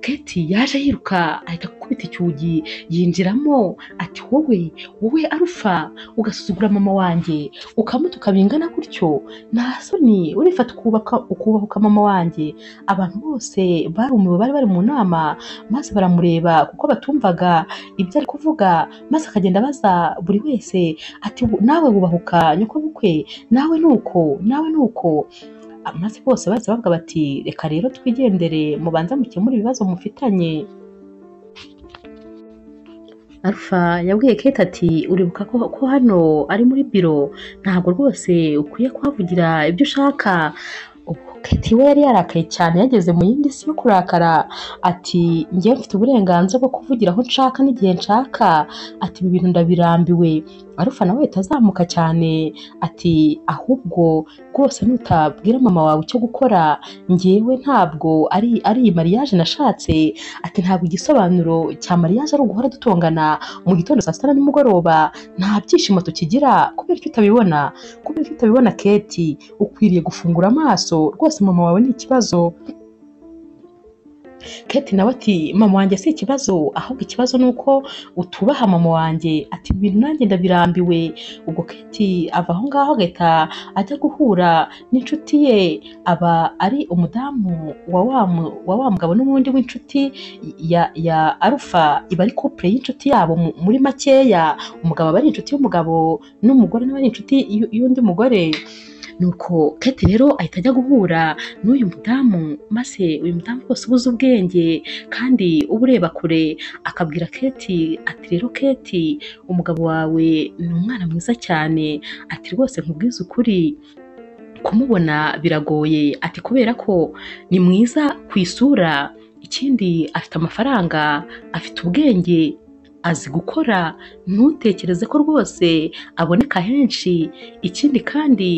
Kate yaje yiruka ahita gukubita icyugi yinjiramo ati wowe Alpha ugasuzugura mama wanjye ukamutuka bingana gutyo, nta soni urifata ukubahuka mama wanjye? Abantu bose barumiwe bari bari mu nama maze baramureba kuko batumvaga ibyo ari kuvuga, maze akagenda abaza buri wese ati nawe wubahuka nyoko bukwe? Nawe nuko maze bose bahise bavuga bati reka rero twigendere mubanza mukemure ibibazo mufitanye. Alpha yabwiye Kate ati uribuka ko hano ari muri biro, ntabwo rwose ukwiye kuhavugira ibyo ushaka. Kate we yari yarakaye cyane yageze mu yindi si yo kurakara ati njye mfite uburenganzira bwo kuvugira aho nshaka n'igihe nshaka. Ati ibi bintu ndabirambiwe. Alpha nawe itazamuka cyane ati ahubwo rwose nutabwira mama wawe icyo gukora, njyewe ntabwo ari iyi mariage nashatse. Ati ntabwo igisobanuro cya mariage ari uguhora dutongana mu gitondo saa sita na nimugoroba, nta byishimo tukigira. Kubera icyo utabibona Kate, ukwiriye gufungura amaso, rwose mama wawe ni ikibazo. Kate nawe ati mama wanjye si ikibazo, ahubwo ikibazo ni uko utubaha mama wanjye. Ati ibintu nanjye ndabirambiwe. Ubwo Kate ava aho ngaho agahita ajya guhura n'inshuti ye, aba ari umudamu wa wa mugabo n'ubundi w'inshuti ya Alpha. Iba ari couple y'inshuti yabo muri makeya, umugabo aba ari inshuti y'umugabo n'umugore nawe ari inshuti y'undi mugore. Nuko Kate rero ahita ajya guhura n'uyu mudamu, maze uyu mudamu rwose ubuze ubwenge kandi uba ureba kure akabwira Kate ati rero Kate, umugabo wawe ni umwana mwiza cyane. Ati rwose nkubwize ukuri kumubona biragoye. Ati kubera ko ni mwiza ku isura, ikindi afite amafaranga, afite ubwenge, azi gukora, ntutekereze ko rwose aboneka henshi. Ikindi kandi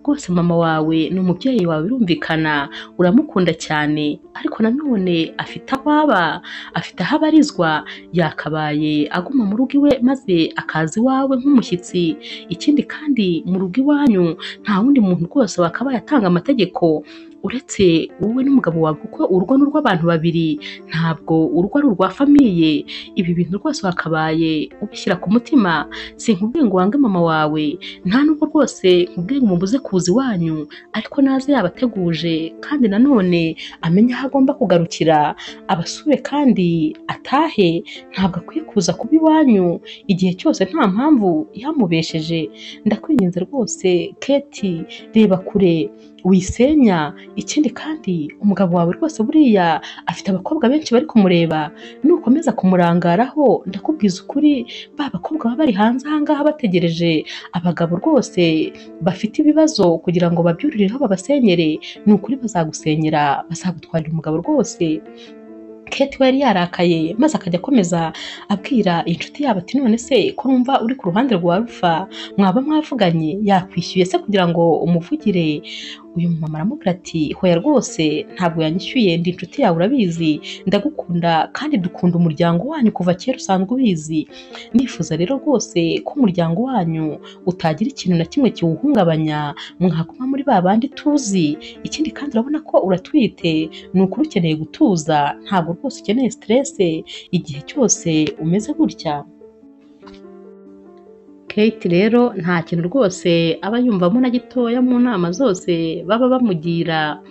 rwose mama wawe ni umubyeyi wawe birumvikana uramukunda cyane, ariko nanone afite aho aba, afite aho abarizwa, yakabaye aguma mu rugo iwe maze akaza iwawe nk'umushyitsi. Ikindi kandi mu rugo iwanyu nta wundi muntu rwose wakabaye atanga amategeko uretse wowe n'umugabo wawe, kuko urugo ni urw'abantu babiri, ntabwo urugo ari urwa famiye. Ibi bintu rwose wakabaye ubishyira ku mutima. Sinkubwiye ngo wange mama wawe, nta nubwo rwose nkubwiye ngo umubuze kuza iwanyu, ariko naze yabateguje kandi nanone amenye aho agomba kugarukira, abasure kandi atahe. Ntabwo akwiye kuza kuba iwanyu igihe cyose nta mpamvu yamubesheje. Ndakwinginze rwose Keti, reba kure wisenya. Ikindi kandi umugabo wawe rwose buriya afite abakobwa benshi bari kumureba, nukomeza kumurangaraho ndakubwiza ukuri, ba bakobwa baba bari hanze aha ngaha bategereje abagabo rwose bafite ibibazo kugira ngo babyurireho babasenyere, ni ukuri bazagusenyera, bazagutwarira umugabo rwose. Kate we yari yarakaye maze akajya akomeza abwira inshuti yabo ati none se ko numva uri ku ruhande rwa Rufa, mwaba mwavuganye, yakwishyuye se kugira ngo umuvugire? Uyu mumama aramubwira ati hoya rwose ntabwo yanyishyuye, ndi inshuti yawe urabizi, ndagukunda kandi dukunda umuryango wanyu kuva kera usanzwe ubizi. Nifuza rero rwose ko umuryango wanyu utagira ikintu na kimwe kiwuhungabanya, mwaguma muri ba bandi tuzi. Ikindi kandi urabona ko uratwite, ni ukuri ukeneye gutuza, ntabwo rwose ukeneye stress igihe cyose umeze gutya. Kate rero nta kintu rwose aba yumvamo na gitoya mu nama zose baba bamugira.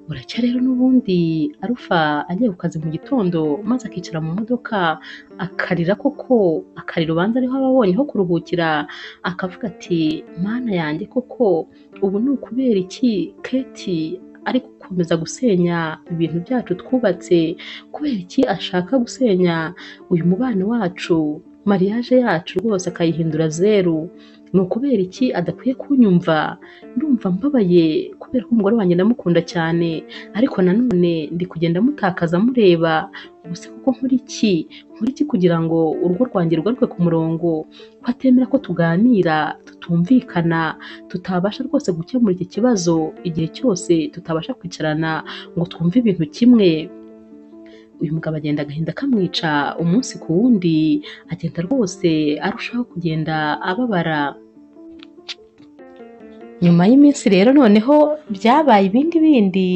Buracya rero n'ubundi Arufa agiye ku kazi mu gitondo maze akicara mu modoka akarira, koko akarira ubanza ariho aba abonye ho kuruhukira, akavuga ati mana yanjye koko ubu ni ukubera iki Kate ari gukomeza gusenya ibintu byacu twubatse? Kubera iki ashaka gusenya uyu mubano wacu, mariage yacu rwose akayihindura zeru? Ni ukubera iki adakwiye kunyumva? Ndumva mbabaye kubera ko umugore wanjye ndamukunda cyane, ariko nanone ndi kugenda mutakaza mureba. Ubuse kuko nkora iki kugira ngo urugo rwanjye rugaruke ku murongo? Ko atemera ko tuganira, tutumvikana, tutabasha rwose gukemura iki kibazo igihe cyose tutabasha kwicarana ngo twumve ibintu kimwe. Uyu mugabo agenda agahinda kamwica umunsi ku wundi, agenda rwose arushaho kugenda ababara. Nyuma y'iminsi rero noneho byabaye ibindi bindi,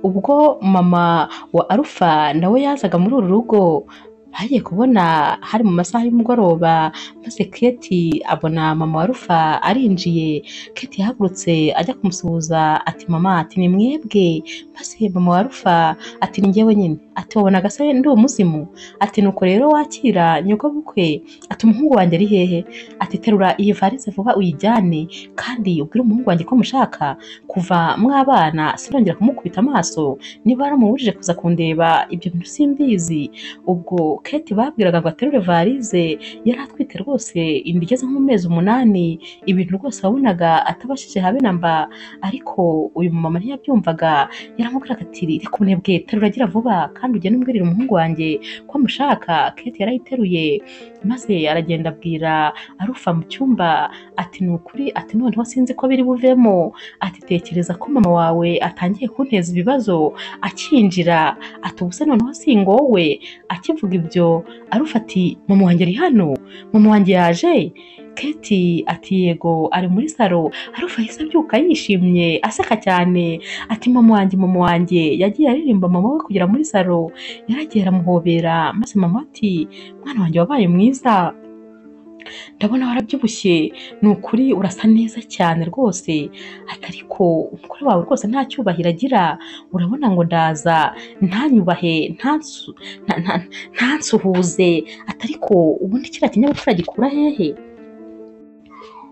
ubwo mama wa Arufa nawe yazaga muri uru rugo. Bagiye kubona hari mu masaha y'umugoroba, maze Kate abona mama wa Rufa arinjiye. Kate yahagurutse ajya kumusuhuza ati mama, ati ni mwebwe? Maze mama wa Rufa ati ni njyewe nyine. Ati wabonaga se ndi umuzimu? Ati nuko rero wakira nyoko bukwe? Ati umuhungu wanjye ari hehe? Ati terura iyi varize vuba uyijyane, kandi ubwire umuhungu wanjye ko mushaka. Kuva mwabana sinongera kumukubita amaso, niba yaramubujije kuza kundeba ibyo bintu simbizi. Ubwo Kate babwiraga ngo aterure varize, yari atwite rwose inda igeze nko mu mezi 8, ibintu rwose wabonaga atabashije habe namba. Ariko uyu mumama ntiyabyumvaga, yaramubwiraga ati reka ubunebwe, terura agira vuba kandi ugende umbwirire umuhungu wanjye ko mushaka. Kate yarayiteruye maze aragenda abwira Arufa mu cyumba ati ni ukuri, ati noneho sinzi ko biri buvemo. Ati tekereza ko mama wawe atangiye kunteza ibibazo akinjira. Ati ubuse noneho singowe. Akivuga ibyo Arufa ati mama wanjye ari hano? Mama wanjye yaje? Kate ati yego ari muri salo. Arufa yahise abyuka yishimye aseka cyane ati mama wanjye yagiye aririmba mama we kugera muri salo, yaragiye aramuhobera. Maze mama ati mwana wanjye wabaye mwiza, ndabona warabyibushye, ni ukuri urasa neza cyane rwose. Ati ariko umugore wawe rwose nta cyubahiro agira, urabona ngo ndaza ntanyubahe ntansuhuze. Ati ariko ubundi kiriya kinyabupfura gikura hehe?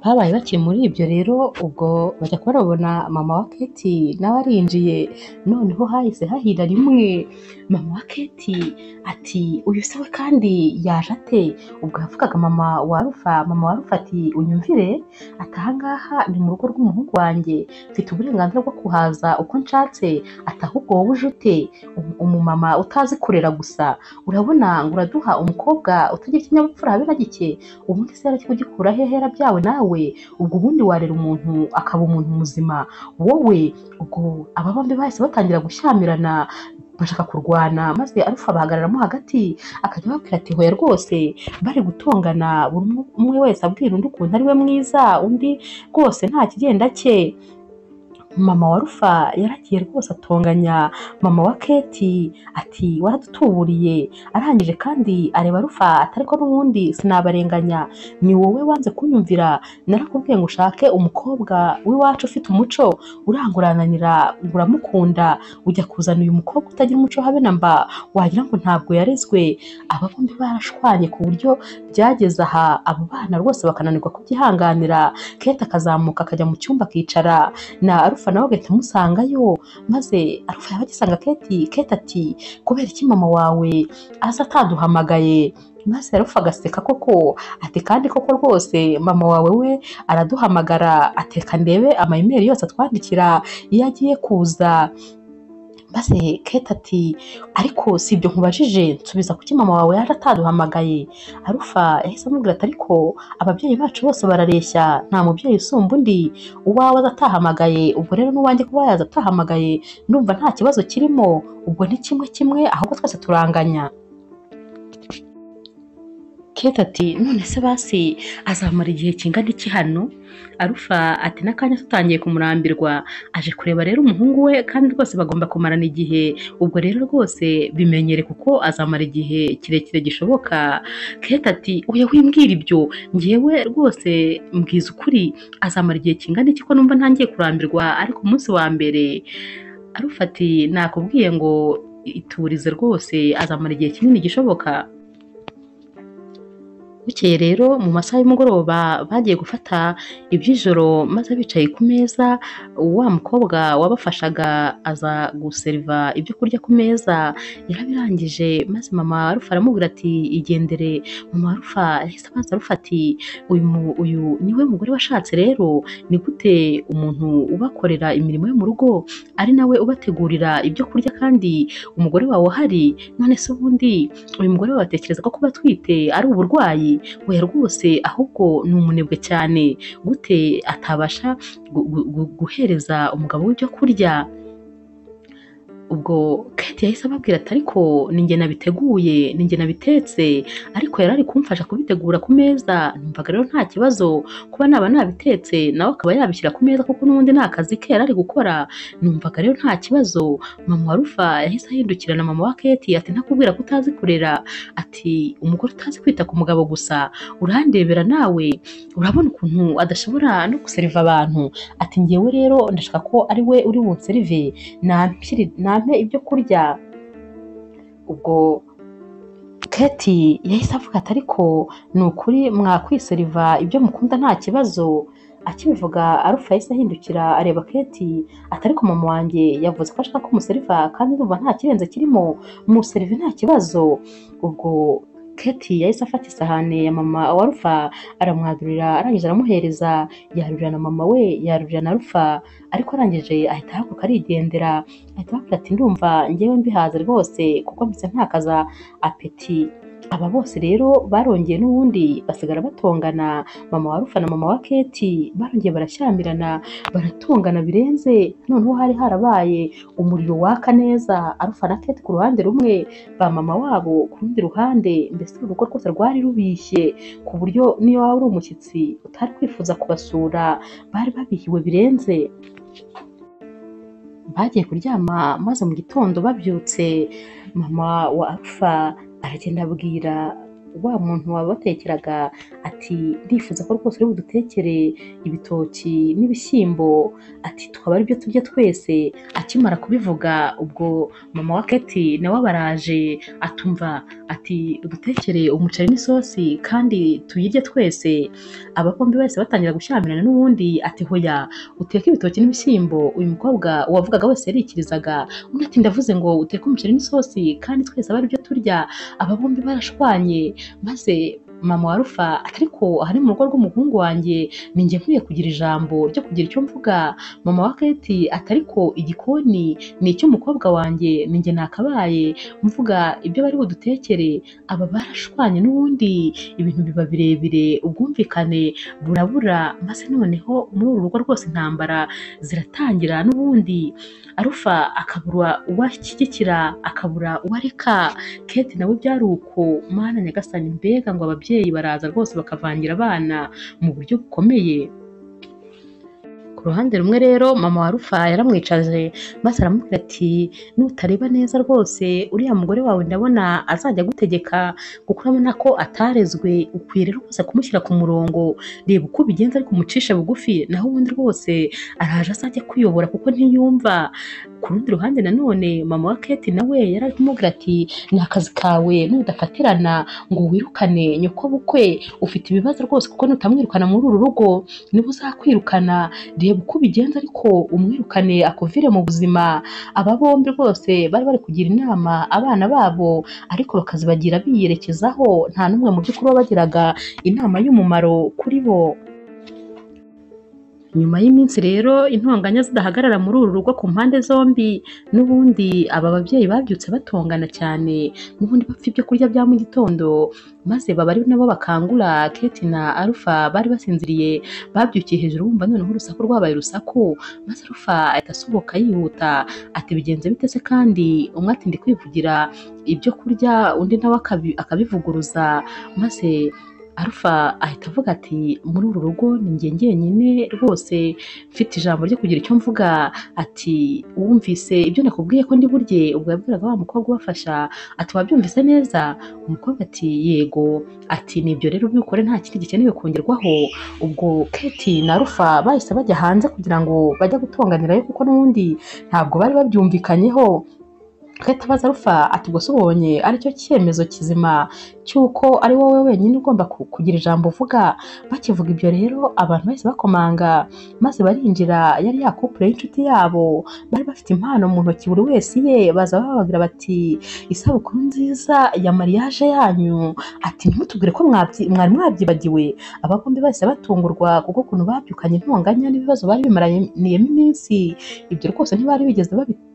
Babaye bakiri muri ibyo rero, ubwo bajya kuba barabona mama wa Kate nawe arinjiye. Noneho hahise hahira rimwe. Mama wa Kate ati uyu se we kandi yaje ate? Ubwo yavugaga mama wa Rufa. Mama wa Rufa ati unyumvire, ati ahangaha ni mu rugo rw'umuhungu wanjye, mfite uburenganzira bwo kuhaza uko nshatse. Ati ahubwo wowe uje ute? Umumama utazi kurera gusa, urabona ngo uraduha umukobwa utagira ikinyabupfura habe na gike? Ubundi se yarakigukura hehe byawe nawe? wowe ubwo ubundi warera umuntu akaba umuntu muzima wowe. Ubwo aba bombi bahise batangira gushyamirana bashaka kurwana, maze Arufa bahagararamo hagati akajya ababwira ati hoya rwose, bari gutongana buri umwe wese abwira undi ukuntu ari we mwiza, undi rwose nta kigenda cye. Mama wa Rufa yaragiye rwose atonganya mama wa Keti ati waradutuburiye, arangije kandi areba Rufa ati ariko n'ubundi sinabarenganya, ni wowe wanze kunyumvira, narakubwiye ngo ushake umukobwa w'iwacu ufite umuco, urangurananira ngo uramukunda, ujya kuzana uyu mukobwa utagira umuco habe na mba, wagira ngo ntabwo yarezwe. Aba bombi barashwanye ku buryo byageze aha abo bana rwose bakananirwa kubyihanganira. Keti akazamuka akajya mu cyumba akicara na Arufa nawe agahita amusangayo, maze Arufa yaba agisanga Keti ati kubera iki mama wawe aza ataduhamagaye? Maze Arufa agaseka koko ati kandi koko rwose mama wawe we araduhamagara, ateka ndebe amayimeri yose atwandikira iyo agiye kuza. Maze Keti ati ariko si ibyo nkubajije, nsubiza kuki mama wawe yaje ataduhamagaye? Arufa yahise amubwira ati ariko ababyeyi bacu bose barareshya, nta mubyeyi usumba undi, uwawe aza atahamagaye, ubwo rero n'uwanjye kuba yaza atahamagaye ndumva nta kibazo kirimo, ubwo ni kimwe kimwe ahubwo twese turanganya. Keti ati none se basi azamara igihe kingana iki hano? Arufa ati n'akanya tutangiye kumurambirwa, aje kureba rero umuhungu we kandi rwose bagomba kumarana igihe, ubwo rero rwose bimenyere kuko azamara igihe kirekire gishoboka. Keti ati oya wimbwira ibyo, ngewe rwose mbwiza ukuri, azamara igihe kingana iki ko numva ntangiye kurambirwa ariko umunsi wa mbere? Arufa ati nakubwiye ngo iturize rwose, azamara igihe kinini gishoboka. Bukeye rero mu masaha y'umugoroba bagiye gufata iby'ijoro, maze bicaye ku meza wa mukobwa wabafashaga aza guseriva ibyo kurya ku meza, yarabirangije maze mama wa Rufa aramubwira ati igendere. Mama wa Rufa yahise abanza Rufa ati uyu niwe mugore washatse rero? Ni gute umuntu ubakorera imirimo yo mu rugo ari nawe ubategurira ibyo kurya kandi umugore wawe ahari? None se ubundi uyu mugore wawe atekereza ko kuba atwite ari uburwayi? We rwose ahubwo ni umunebwe cyane, gute atabasha guhereza umugabo w'ibyo kurya? Ubwo Keti yahise ababwira ati ariko ninjye nabiteguye, ninjye nabitetse, ariko yari ari kumfasha kubitegura ku meza, numvaga rero nta kibazo kuba naba nabitetse nawe akaba yabishyira ku meza kuko n'ubundi nta kazi ke yari ari gukora, numvaga rero nta kibazo. Mama wa Rufa yahise ahindukira na mama wa Keti ati ntakubwira ko utazi kurera, ati umugore utazi kwita ku mugabo gusa, urandebera nawe urabona ukuntu adashobora no guseriva abantu? Ati ngewe rero ndashaka ko ari we uri bunserive, nampe ibyo kurya. Ubwo Keti yahise avuga ati ariko ni ukuri mwakwiseriva ibyo mukunda nta kibazo. Akibivuga Arufa yahise ahindukira areba Keti ati ariko mama wanjye yavuze ko ashaka ko museriva kandi ndumva nta kirenze kirimo, muserive nta kibazo. Ubwo Keti yahise afata isahani ya mama wa Rufa aramwadurira, arangije aramuhereza, yarurira na mama we, yarurira na Rufa, ariko arangije ahita ahaguruka arigendera, ahita ababwira ati ndumva ngewe mbihaze rwose kuko mpise ntakaza apeti. Aba bose rero barongeye n'ubundi basigara batongana, mama wa Rufa na mama wa Keti barongeye barashyamirana, baratongana birenze, noneho hari harabaye umuriro waka neza, Arufa na Keti ku ruhande rumwe, ba mama wabo ku rundi ruhande, mbese urugo rwose rwari rubishye ku buryo niyo waba uri umushyitsi utari kwifuza kubasura, bari babihiwe birenze. Bagiye kuryama maze mu gitondo babyutse, mama wa Arufa aragenda abwira wa muntu wabatekeraga ati ndifuza ko rwose uri budutekere ibitoki n'ibishyimbo, ati tukaba ari byo turya twese. Akimara kubivuga ubwo mama wa Keti nawe baraje atumva ati udutekere umuceri n'isosi kandi tuyirye twese. Aba bombi bose batangira gushyamirana n'ubundi ati hoya uteke ibitoki n'ibishyimbo, uyu mukobwa wavugaga wese yarikirizaga, undi ati ndavuze ngo uteke umuceri n'isosi kandi twese aba ari byo turya. Aba bombi barashwanye maze mama wa Rufa ati ariko aha ni mu rugo rw'umuhungu wanjye ninjye nkwiye kugira ijambo ryo kugira icyo mvuga. Mama wa Kate ati ariko igikoni ni icy'umukobwa wanjye ninjye nakabaye mvuga ibyo bari budutekere. Aba barashwanye n'ubundi ibintu biba birebire, ubwumvikane burabura, maze noneho muri uru rugo rwose intambara ziratangira n'ubundi. Rufa akabura uwo ashyigikira akabura uwo areka. Kate nawe byari uko. Mana nyagasani, mbega ngo ababyeyi baraza rwose bakavangira abana mu buryo bukomeye. Ku ruhande rumwe rero mama wa Rufa yaramwicaje maze aramubwira ati nutareba neza rwose uriya mugore wawe ndabona azajya gutegeka kuko urabona ko atarezwe, ukwiye rero rwose kumushyira ku murongo. Reba uko bigenza ariko umucisha bugufi, naho ubundi rwose araje azajya kwiyobora kuko ntiyumva. Ku rundi ruhande nanone mama wa Kate nawe yari ari kumubwira ati ni akazi kawe nudafatirana ngo wirukane nyoko bukwe, ufite ibibazo rwose kuko nutamwirukana muri uru rugo niba uzakwirukana. Reba uko ubigenza ariko umwirukane akuvire mu buzima. Aba bombi rwose bari bari kugira inama abana babo ariko bakazibagira biyerekezaho, nta n'umwe mu by'ukuri wabagiraga inama y'umumaro kuri bo. Nyuma y'iminsi rero intonganya zidahagarara muri uru rugo ku mpande zombi, n'ubundi aba babyeyi babyutse batongana cyane, n'ubundi bapfa ibyo kurya bya mu gitondo, maze baba ari nabo bakangura Kate na Rufa bari basinziriye. Babyukiye hejuru bumva noneho urusaku rwabaye urusaku, maze Rufa ahita asohoka yihuta ati bigenze bite se kandi? Umwe ati ndi kwivugira ibyo kurya, undi nawe akabivuguruza, maze Rufa ahita avuga ati muri uru rugo ni njye njyenyine rwose mfite ijambo ryo kugira icyo mvuga. Ati wumvise ibyo nakubwiye ko ndi burye? Ubwo yabwiraga wa mukobwa ubafasha ati wabyumvise neza? Umukobwa ati yego. Ati nibyo rero ubikore, nta kindi gikenewe kongerwaho. Ubwo Kate na Rufa bahise bajya hanze kugira ngo bajya gutonganirayo kuko n'ubundi ntabwo bari babyumvikanyeho. Kate abaza Rufa ati ubwo se ubonye aricyo cyemezo kizima cy'uko ari wowe wenyine ugomba kugira ijambo uvuga? Bakivuga ibyo rero abantu bahise bakomanga maze barinjira. Yari ya couple y'inshuti yabo, bari bafite impano mu ntoki buri wese iye, baza bababwira bati isabukuru nziza ya mariage yanyu. Ati ntimutubwire ko mwari mwabyibagiwe. Aba bombi bahise batungurwa kuko ukuntu babyukanye intonganya n'ibibazo bari bimaraniyemo iminsi, ibyo rwose ntibari bigeze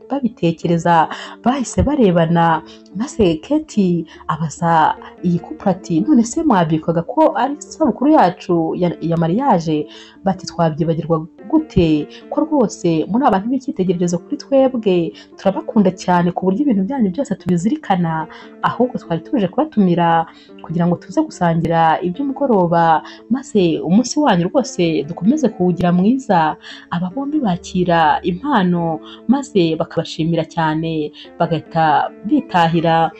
babitekereza. Bahise barebana maze Kate abaza iyi couple ati none se mwabyukaga ko ari isabukuru yacu ya mariage? Bati twabyibagirwa gute ko rwose muri abantu b'icyitegererezo kuri twebwe, turabakunda cyane ku buryo ibintu byanyu byose tubizirikana, ahubwo twari tuje kubatumira kugira ngo tuze gusangira iby'umugoroba maze umunsi wanyu rwose dukomeze kuwugira mwiza. Aba bombi bakira impano maze bakabashimira cyane bagahita bitahira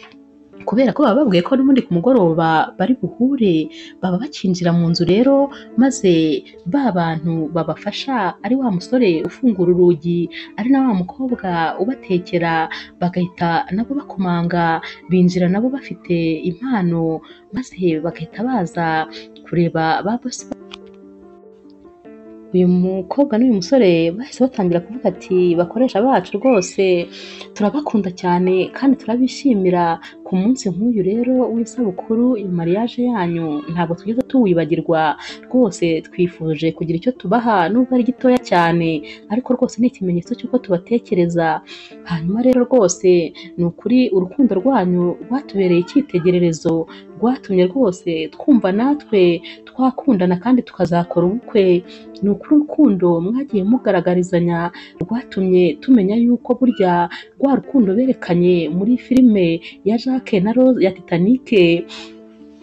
kubera ko baba babwiye ko n'ubundi ku mugoroba bari buhure. Baba bakinjira mu nzu rero maze ba bantu babafasha ari wa musore ufungura urugi ari na wa mukobwa ubatekera bagahita nabo bakomanga, binjira nabo bafite impano maze bagahita baza kureba ba boss. Uyu mukobwa n'uyu musore bahise batangira kuvuga ati bakoresha bacu rwose turabakunda cyane kandi turabishimira. Ku munsi nk'uyu rero w'isabukuru ya mariage yanyu ntabwo tugeze tuwibagirwa rwose, twifuje kugira icyo tubaha nubwo ari gitoya cyane ariko rwose ni ikimenyetso cy'uko tubatekereza. Hanyuma rero rwose ni ukuri urukundo rwanyu rwatubereye icyitegererezo, rwatumye rwose twumva natwe twakundana kandi tukazakora ubukwe. Ni ukuri urukundo mwagiye mugaragarizanya rwatumye tumenya yuko burya rwa rukundo berekanye muri filime ya Jacques na Rose ya Titanic,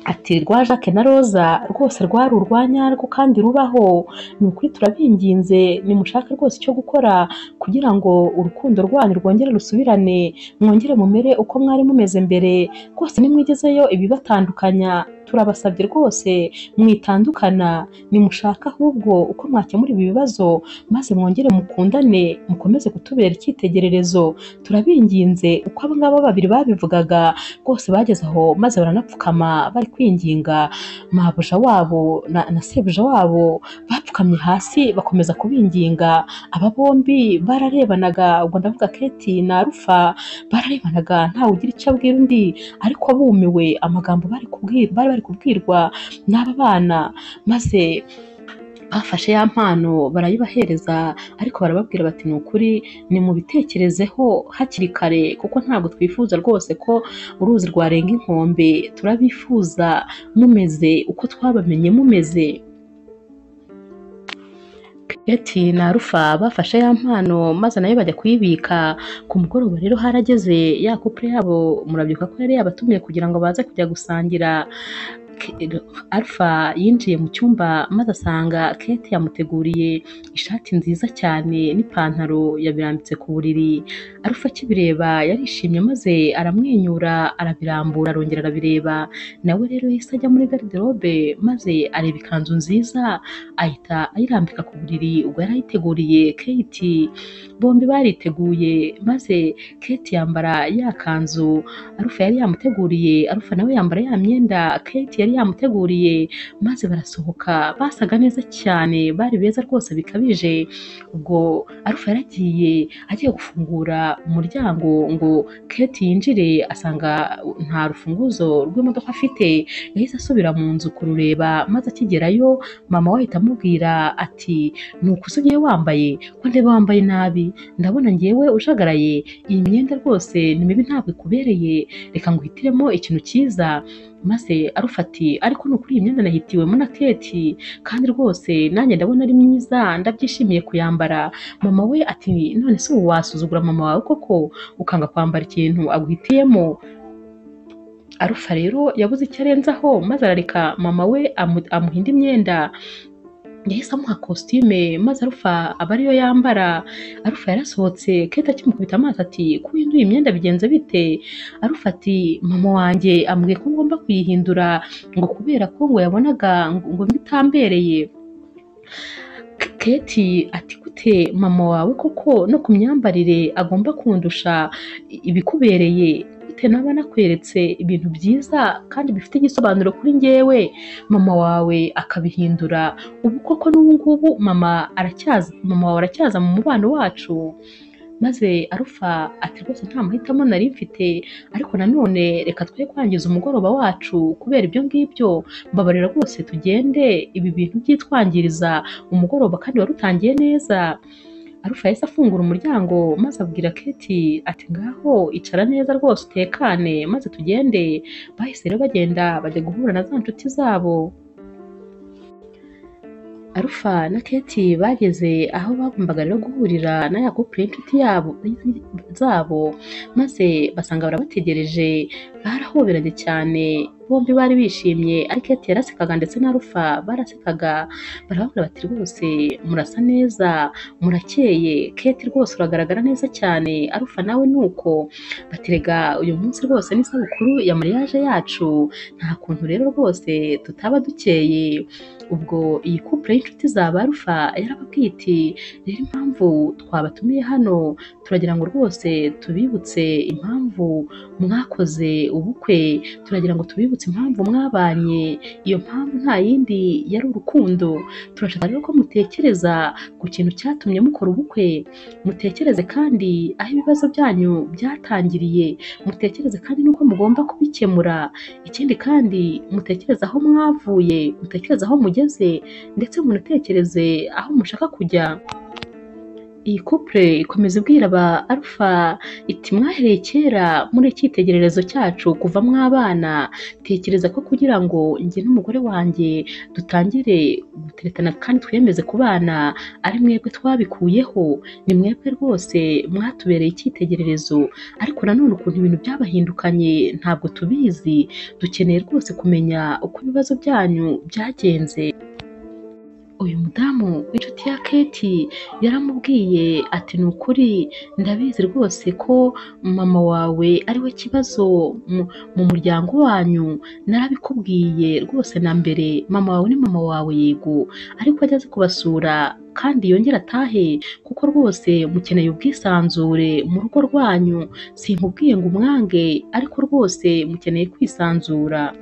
ati rwa Jacques na Rosa rwose rwari urwanyarwo kandi rubaho. Ni ukuri turabinginze nimushake rwose icyo gukora kugira ngo urukundo rwanyu rwongere rusubirane, mwongere mumere uko mwari mumeze mbere. Rwose nimwigezeyo ibibatandukanya turabasabye rwose mwitandukana, nimushaka ahubwo uko mwakemura ibi bibazo maze mwongere mukundane mukomeze kutubera icyitegererezo. Turabinginze. Uko aba ngaba babiri babivugaga rwose bageze aho maze baranapfukama bari kwinginga mabuja wabo na sebuja wabo, bapfukamye hasi bakomeza kubinginga. Aba bombi bararebanaga, ubwo ndavuga Kate na Rufa, bararebanaga ntawe ugira icyo abwira undi ariko bumiwe amagambo bari bari kubwirwa n'aba bana, maze bafashe ya mpano barayibahereza, ariko barababwira bati ni ukuri nimubitekerezeho hakiri kare, kuko ntabwo twifuza rwose ko uruzi rwarenga inkombe, turabifuza mumeze uko twabamenye mumeze. Keti na Alpha bafashe ya mpano maze nayo bajya kuyibika. Ku mugoroba rero harageze, ya couple yabo murabyuka ko yari yabatumiye kugira ngo baze kujya gusangira. Alpha yinjiye mu cyumba maze asanga Kate yamuteguriye ishati nziza cyane n'ipantaro, yabirambitse ku buriri. Alpha akibireba yarishimye maze aramwenyura, arabirambura arongera arabireba. Nawe rero yahise ajya muri garderobe maze areba ikanzu nziza ahita ayirambika ku buriri, ubwo yari ayiteguriye Kate. Bombi bariteguye maze Kate yambara ya kanzu Alpha yari yamuteguriye, Alpha nawe yambara ya myenda Kate yari yamuteguriye, maze barasohoka basaga neza cyane, bari beza rwose bikabije. Ubwo Alpha yaragiye agiye gufungura umuryango ngo Kate yinjire, asanga nta rufunguzo rw'imodoka afite. Yahise asubira mu nzu kurureba, maze akigerayo mama we ahita amubwira ati nuko ugiye wambaye, ko ndeba wambaye nabi, ndabona ngewe ujagaraye, iyi myenda rwose ni mibi ntabwo ikubereye, reka nguhitiremo ikintu cyiza. Maze Alpha ati ariko ni ukuri iyi myenda nahitiwemo na Kate, kandi rwose nanjye ndabona ari myiza, ndabyishimiye kuyambara. Mama we ati none se ubu wasuzugura mama wawe koko ukanga kwambara ikintu aguhitiyemo? Alpha rero yabuze icyo arenzaho, maze arareka mama we amuha indi myenda. Yahise amuha costume maze Alpha aba ariyo yambara. Alpha yarasohotse, Kate akimukubita amaso ati ko uhinduye imyenda bigenze bite? Alpha ati mama wanjye ambwiye ko ngomba kuyihindura ngo kubera ko ngo yabonaga ngo bitambereye. Kate ati gute mama wawe koko no ku myambarire agomba kundusha ibikubereye? Gute naba nakweretse ibintu byiza kandi bifite igisobanuro kuri njyewe, mama wawe akabihindura? Ubu koko n'ubu ngubu mama wawe aracyaza mu mubano wacu? Maze Alpha ati rwose nta mahitamo nari mfite, ariko nanone reka twe kwangiza umugoroba wacu kubera ibyo ngibyo, mbabarira rwose tugende, ibi bintu byitwangiriza umugoroba kandi wari utangiye neza. Alpha yahise afungura umuryango maze abwira Kate ati ngaho icara neza rwose utekane maze tugende. Bahise rero bagenda bajya guhura na za nshuti zabo. Alpha na Kate bageze aho bagombaga rero guhurira na ya couple y'inshuti zabo, maze basanga barabategereje, barahoberanye cyane, bombi bari bishimye, ariko Kate yarasekaga ndetse na Alpha barasekaga. Barababwira bati rwose murasa neza, murakeye, Kate rwose uragaragara neza cyane, Alpha nawe nuko. Baterega uyu munsi rwose ni isabukuru ya mariage yacu, nta kuntu rero rwose tutaba dukeye. Ubwo iyi couple y'inshuti zaba Alpha yarababwiye iti rero impamvu twabatumiye hano, turagira ngo rwose tubibutse impamvu mwakoze ubukwe, turagira ngo tubibutse impamvu mwabanye, iyo mpamvu nta yindi yari urukundo. Turashaka rero ko mutekereza ku kintu cyatumye mukora ubukwe, mutekereze kandi aho ibibazo byanyu byatangiriye, mutekereze kandi n'uko mugomba kubikemura. Ikindi kandi mutekereze aho mwavuye, mutekereze aho mugeze, ndetse munatekereze aho mushaka kujya. Iyi couple ikomeza ibwira aba Alpha iti mwahereye kera muri icyitegererezo cyacu kuva mwabana, tekereza ko kugira ngo njye n'umugore wanjye dutangire guteretana kandi twiyemeze kubana ari mwebwe twabikuyeho, ni mwebwe rwose mwatubereye icyitegererezo, ariko nanone ukuntu ibintu byabahindukanye ntabwo tubizi, dukeneye rwose kumenya uko ibibazo byanyu byagenze. Uyu mudamu w'inshuti ya Kate yaramubwiye ati ni ukuri ndabizi rwose ko mama wawe ari we kibazo mu muryango wanyu, narabikubwiye rwose na mbere, mama wawe ni mama wawe yego, ariko ajya aza kubasura kandi yongera atahe, kuko rwose mukeneye ubwisanzure mu rugo rwanyu, sinkubwiye ngo umwange, ariko rwose mukeneye kwisanzura.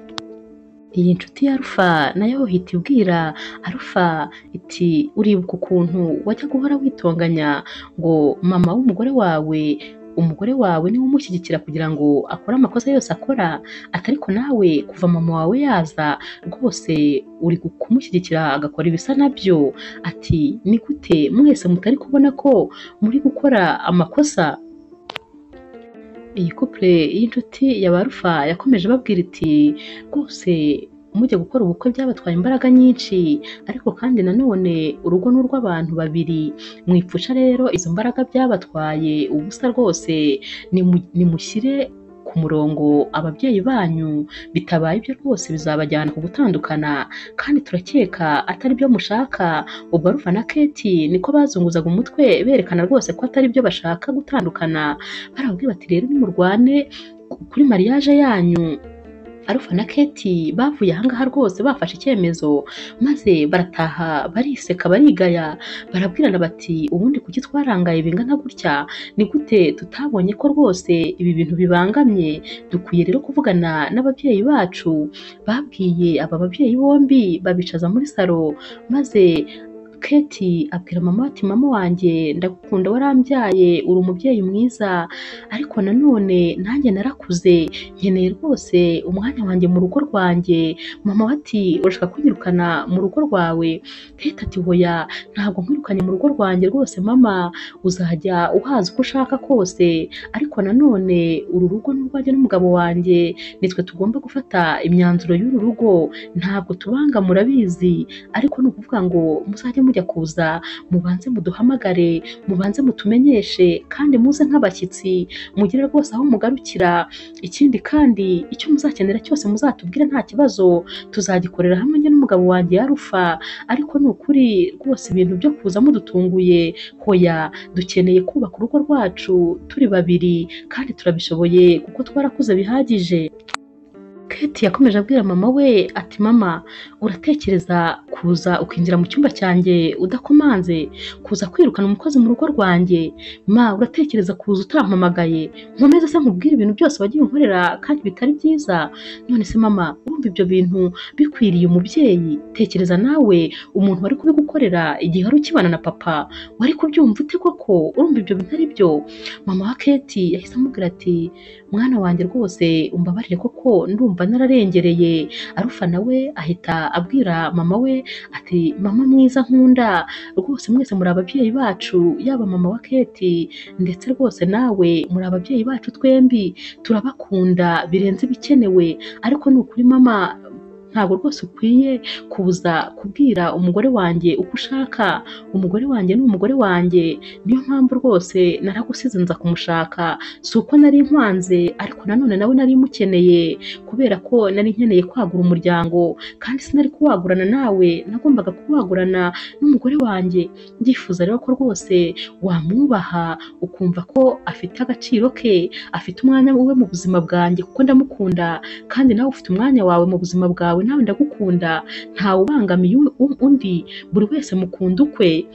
Iyi nshuti ya Alpha nayo ihita ibwira Alpha iti uribuka ukuntu wajya guhora witonganya ngo mama w'umugore wawe umugore wawe niwe umushyigikira kugira ngo akore amakosa yose akora, ariko nawe kuva mama wawe yaza rwose uri kumushyigikira agakora ibisa nabyo. Ati ni gute mwese mutari kubona ko muri gukora amakosa? Iyi couple y'inshuti ya ba Rufa yakomeje babwira iti rwose mujya gukora ubukwe byabatwaye imbaraga nyinshi, ariko kandi nanone urugo ni urw'abantu babiri, mwipfusha rero izo mbaraga byabatwaye ubusa rwose, nimushyire ku murongo ababyeyi banyu, bitabaye ibyo rwose bizabajyana ku gutandukana, kandi turakeka atari byo mushaka. Ubwo Rufa na Kate niko bazunguzaga umutwe berekana rwose ko atari byo bashaka gutandukana, barababwira bati rero nimurwane kuri mariage yanyu. Rufa na Kate bavuye ahangaha rwose bafashe icyemezo, maze barataha bariseka barigaya, barabwirana bati ubundi kuki twarangaye bingana gutya? Ni gute tutabonye ko rwose ibi bintu bibangamye? Dukwiye rero kuvugana n'ababyeyi bacu. Babwiye aba babyeyi bombi babicaza muri salo, maze Kate abwira mama ati mama wanjye ndagukunda, warambyaye, uri umubyeyi mwiza, ariko nanone nanjye narakuze, nkeneye rwose umwanya wanjye mu rugo rwanjye. Mama ati urashaka kunyirukana mu rugo rwawe? Kate ati hoya, ntabwo nkwirukanye mu rugo rwanjye rwose mama, uzajya uhaza uko ushaka kose, ariko nanone uru rugo ni urwanjye n'umugabo wanjye, nitwe tugomba gufata imyanzuro y'uru rugo, ntabwo tubanga murabizi, ariko ni ukuvuga ngo muzajye mujya kuza mubanze muduhamagare, mubanze mutumenyeshe, kandi muze nk'abashyitsi, mugire rwose aho mugarukira. Ikindi kandi icyo muzakenera cyose muzatubwire nta kibazo, tuzagikorera hamwe njye n'umugabo wanjye ya Rufa, ariko ni ukuri rwose ibintu byo kuza mudutunguye hoya, dukeneye kubaka urugo rwacu turi babiri, kandi turabishoboye kuko twarakuze bihagije. Kate yakomeje abwira mama we ati mama, uratekereza kuza ukinjira mu cyumba cyanjye udakomanze, kuza kwirukana umukozi mu rugo rwanjye? Ma, uratekereza kuza utampamagaye? Nkomeze se nkubwire ibintu byose wagiye unkorera kandi bitari byiza? None se mama, urumva ibyo bintu bikwiriye umubyeyi? Tekereza nawe umuntu wari kubigukorera igihe wari ukibana na papa, wari kubyumva ute koko? Urumva ibyo bintu ari byo? Mama wa Kate yahise amubwira ati mwana wanjye rwose umbabarire koko ndumva nararengereye. Rufa nawe ahita abwira mama we ati mama mwiza nkunda, rwose mwese muri ababyeyi bacu, yaba mama wa Kate ndetse rwose nawe muri ababyeyi bacu, twembi turabakunda birenze ibikenewe, ariko ni ukuri mama ntabwo rwose ukwiye kuza kubwira umugore wanjye uko ushaka. Umugore wanjye ni umugore wanjye, niyo mpamvu rwose naragusize nza kumushaka, si uko nari nkwanze, ariko nanone nawe nari mukeneye kubera ko nari nkeneye kwagura umuryango, kandi sinari kuwagurana nawe, nagombaga kuwagurana n'umugore wanjye. Ndifuza rero ko rwose wamwubaha ukumva ko afite agaciro ke, afite umwanya we mu buzima bwanjye kuko ndamukunda, kandi nawe ufite umwanya wawe mu buzima bwawe, nawe ndagukunda, ntawe ubangamiye undi, buri wese mukunda ukwe.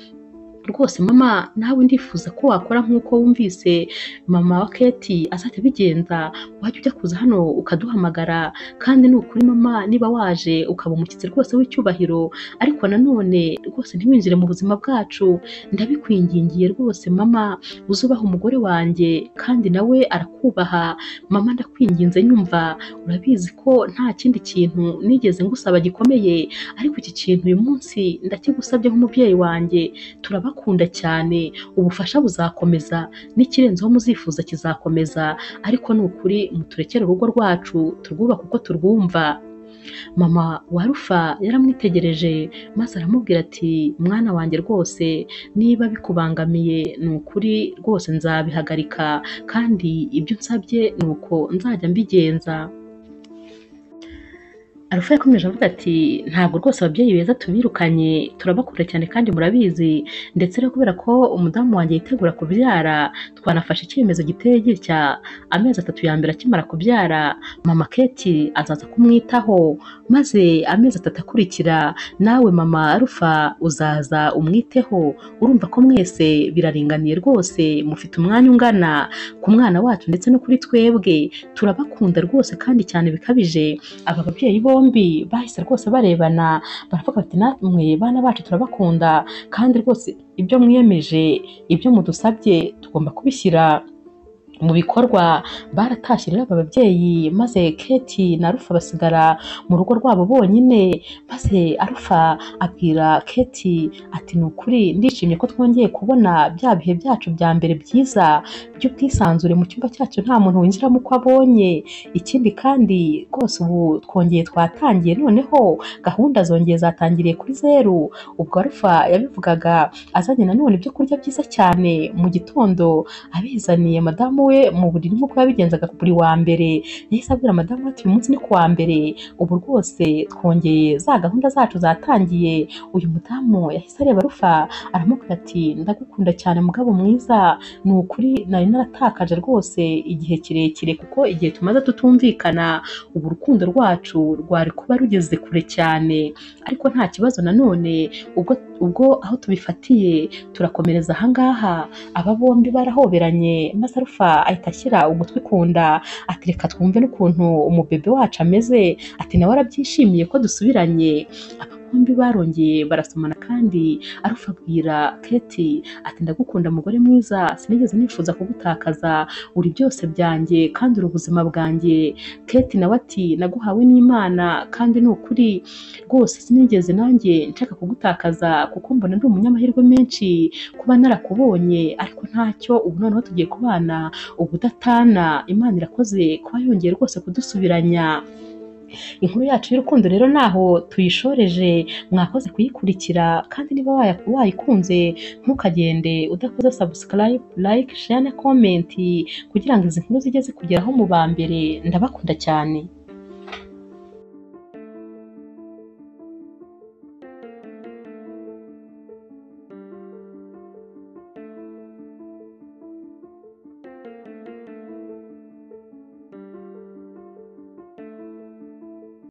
Rwose mama nawe ndifuza ko wakora nk'uko wumvise mama wa Kate azajya abigenza, wajya ujya kuza hano ukaduhamagara, kandi ni ukuri mama niba waje ukaba umushyitsi rwose w'icyubahiro, ariko nanone rwose ntiwinjire mu buzima bwacu, ndabikwingingiye rwose mama, uzubaha umugore wanjye kandi nawe arakubaha. Mama ndakwinginze nyumva, urabizi ko nta kindi kintu nigeze ngusaba gikomeye, ariko iki kintu uyu munsi ndakigusabye nk'umubyeyi wanjye. Turabakunda cyane, ubufasha buzakomeza, n'ikirenzeho muzifuza kizakomeza, ariko ni ukuri muturekere urugo rwacu turwubaka uko turwumva. Mama wa Rufa yaramwitegereje maze aramubwira ati mwana wanjye rwose niba bikubangamiye ni ukuri rwose nzabihagarika, kandi ibyo nsabye ni uko nzajya mbigenza. Rufa yakomeje avuga ati ntabwo rwose ababyeyi beza tubirukanye, turabakunda cyane kandi murabizi, ndetse rero kubera ko umudamu wanjye yitegura kubyara, twanafashe icyemezo giteye gitya. Amezi 3 ya mbere akimara kubyara, mama Kate azaza kumwitaho, maze amezi 3 akurikira nawe mama Rufa uzaza umwiteho. Urumva ko mwese biraringaniye rwose, mufite umwanya ungana ku mwana wacu ndetse no kuri twebwe. Turabakunda rwose kandi cyane bikabije. Aba babyeyi bombi bahise rwose barebana, baravuga bati namwe bana bacu turabakunda, kandi rwose ibyo mwiyemeje, ibyo mudusabye tugomba kubishyira mu bikorwa. Baratashye rero aba babyeyi maze Kate na Alpha basigara mu rugo rwabo bonyine, maze Alpha abwira Kate ati ni ukuri ndishimye ko twongeye kubona bya bihe byacu bya mbere byiza by'ubwisanzure mu cyumba cyacu nta muntu winjiramo uko abonye. Ikindi kandi rwose ubu twongeye twatangiye, noneho gahunda zongeye zatangiriye kuri zeru. Ubwo Alpha yabivugaga azanye nanone ibyo kurya byiza cyane mu gitondo abizaniye madamu we mu buriri nk'uko yabigenzaga buri wa mbere. Yahise abwira madamu we ati uyu munsi ni ku wa mbere, ubu rwose twongeye za gahunda zacu zatangiye. Uyu mudamu yahise areba Alpha aramubwira ati ndagukunda cyane mugabo mwiza, ni ukuri nari naratakaje rwose igihe kirekire kuko igihe tumaze tutumvikana ubu urukundo rwacu rwari kuba rugeze kure cyane, ariko nta kibazo nanone ubwo aho tubifatiye turakomereza ahangaha. Aba bombi barahoberanye maze Alpha ahita ashyira ugutwi ku nda ati reka twumve n'ukuntu umubebe wacu ameze, ati nawe arabyishimiye ko dusubiranye. Aba bombi barongeye barasomana kandi Alpha abwira Kate ati ndagukunda mugore mwiza, sinigeze nifuza kugutakaza, uri byose byanjye kandi uri ubuzima bwanjye. Kate nawe ati naguhawe n'Imana kandi ni ukuri rwose sinigeze nanjye nshaka kugutakaza kuko mbona ndi umunyamahirwe menshi kuba narakubonye, ariko ntacyo ubu noneho tugiye kubana ubudatana. Imana irakoze kuba yongeye rwose kudusubiranya. Inkuru yacu y'urukundo rero naho tuyishoreje. Mwakoze kuyikurikira kandi niba wayikunze ntukagende udakoze subscribe, like, share na comment kugira ngo izi nkuru zijye zikugeraho mu ba mbere. Ndabakunda cyane.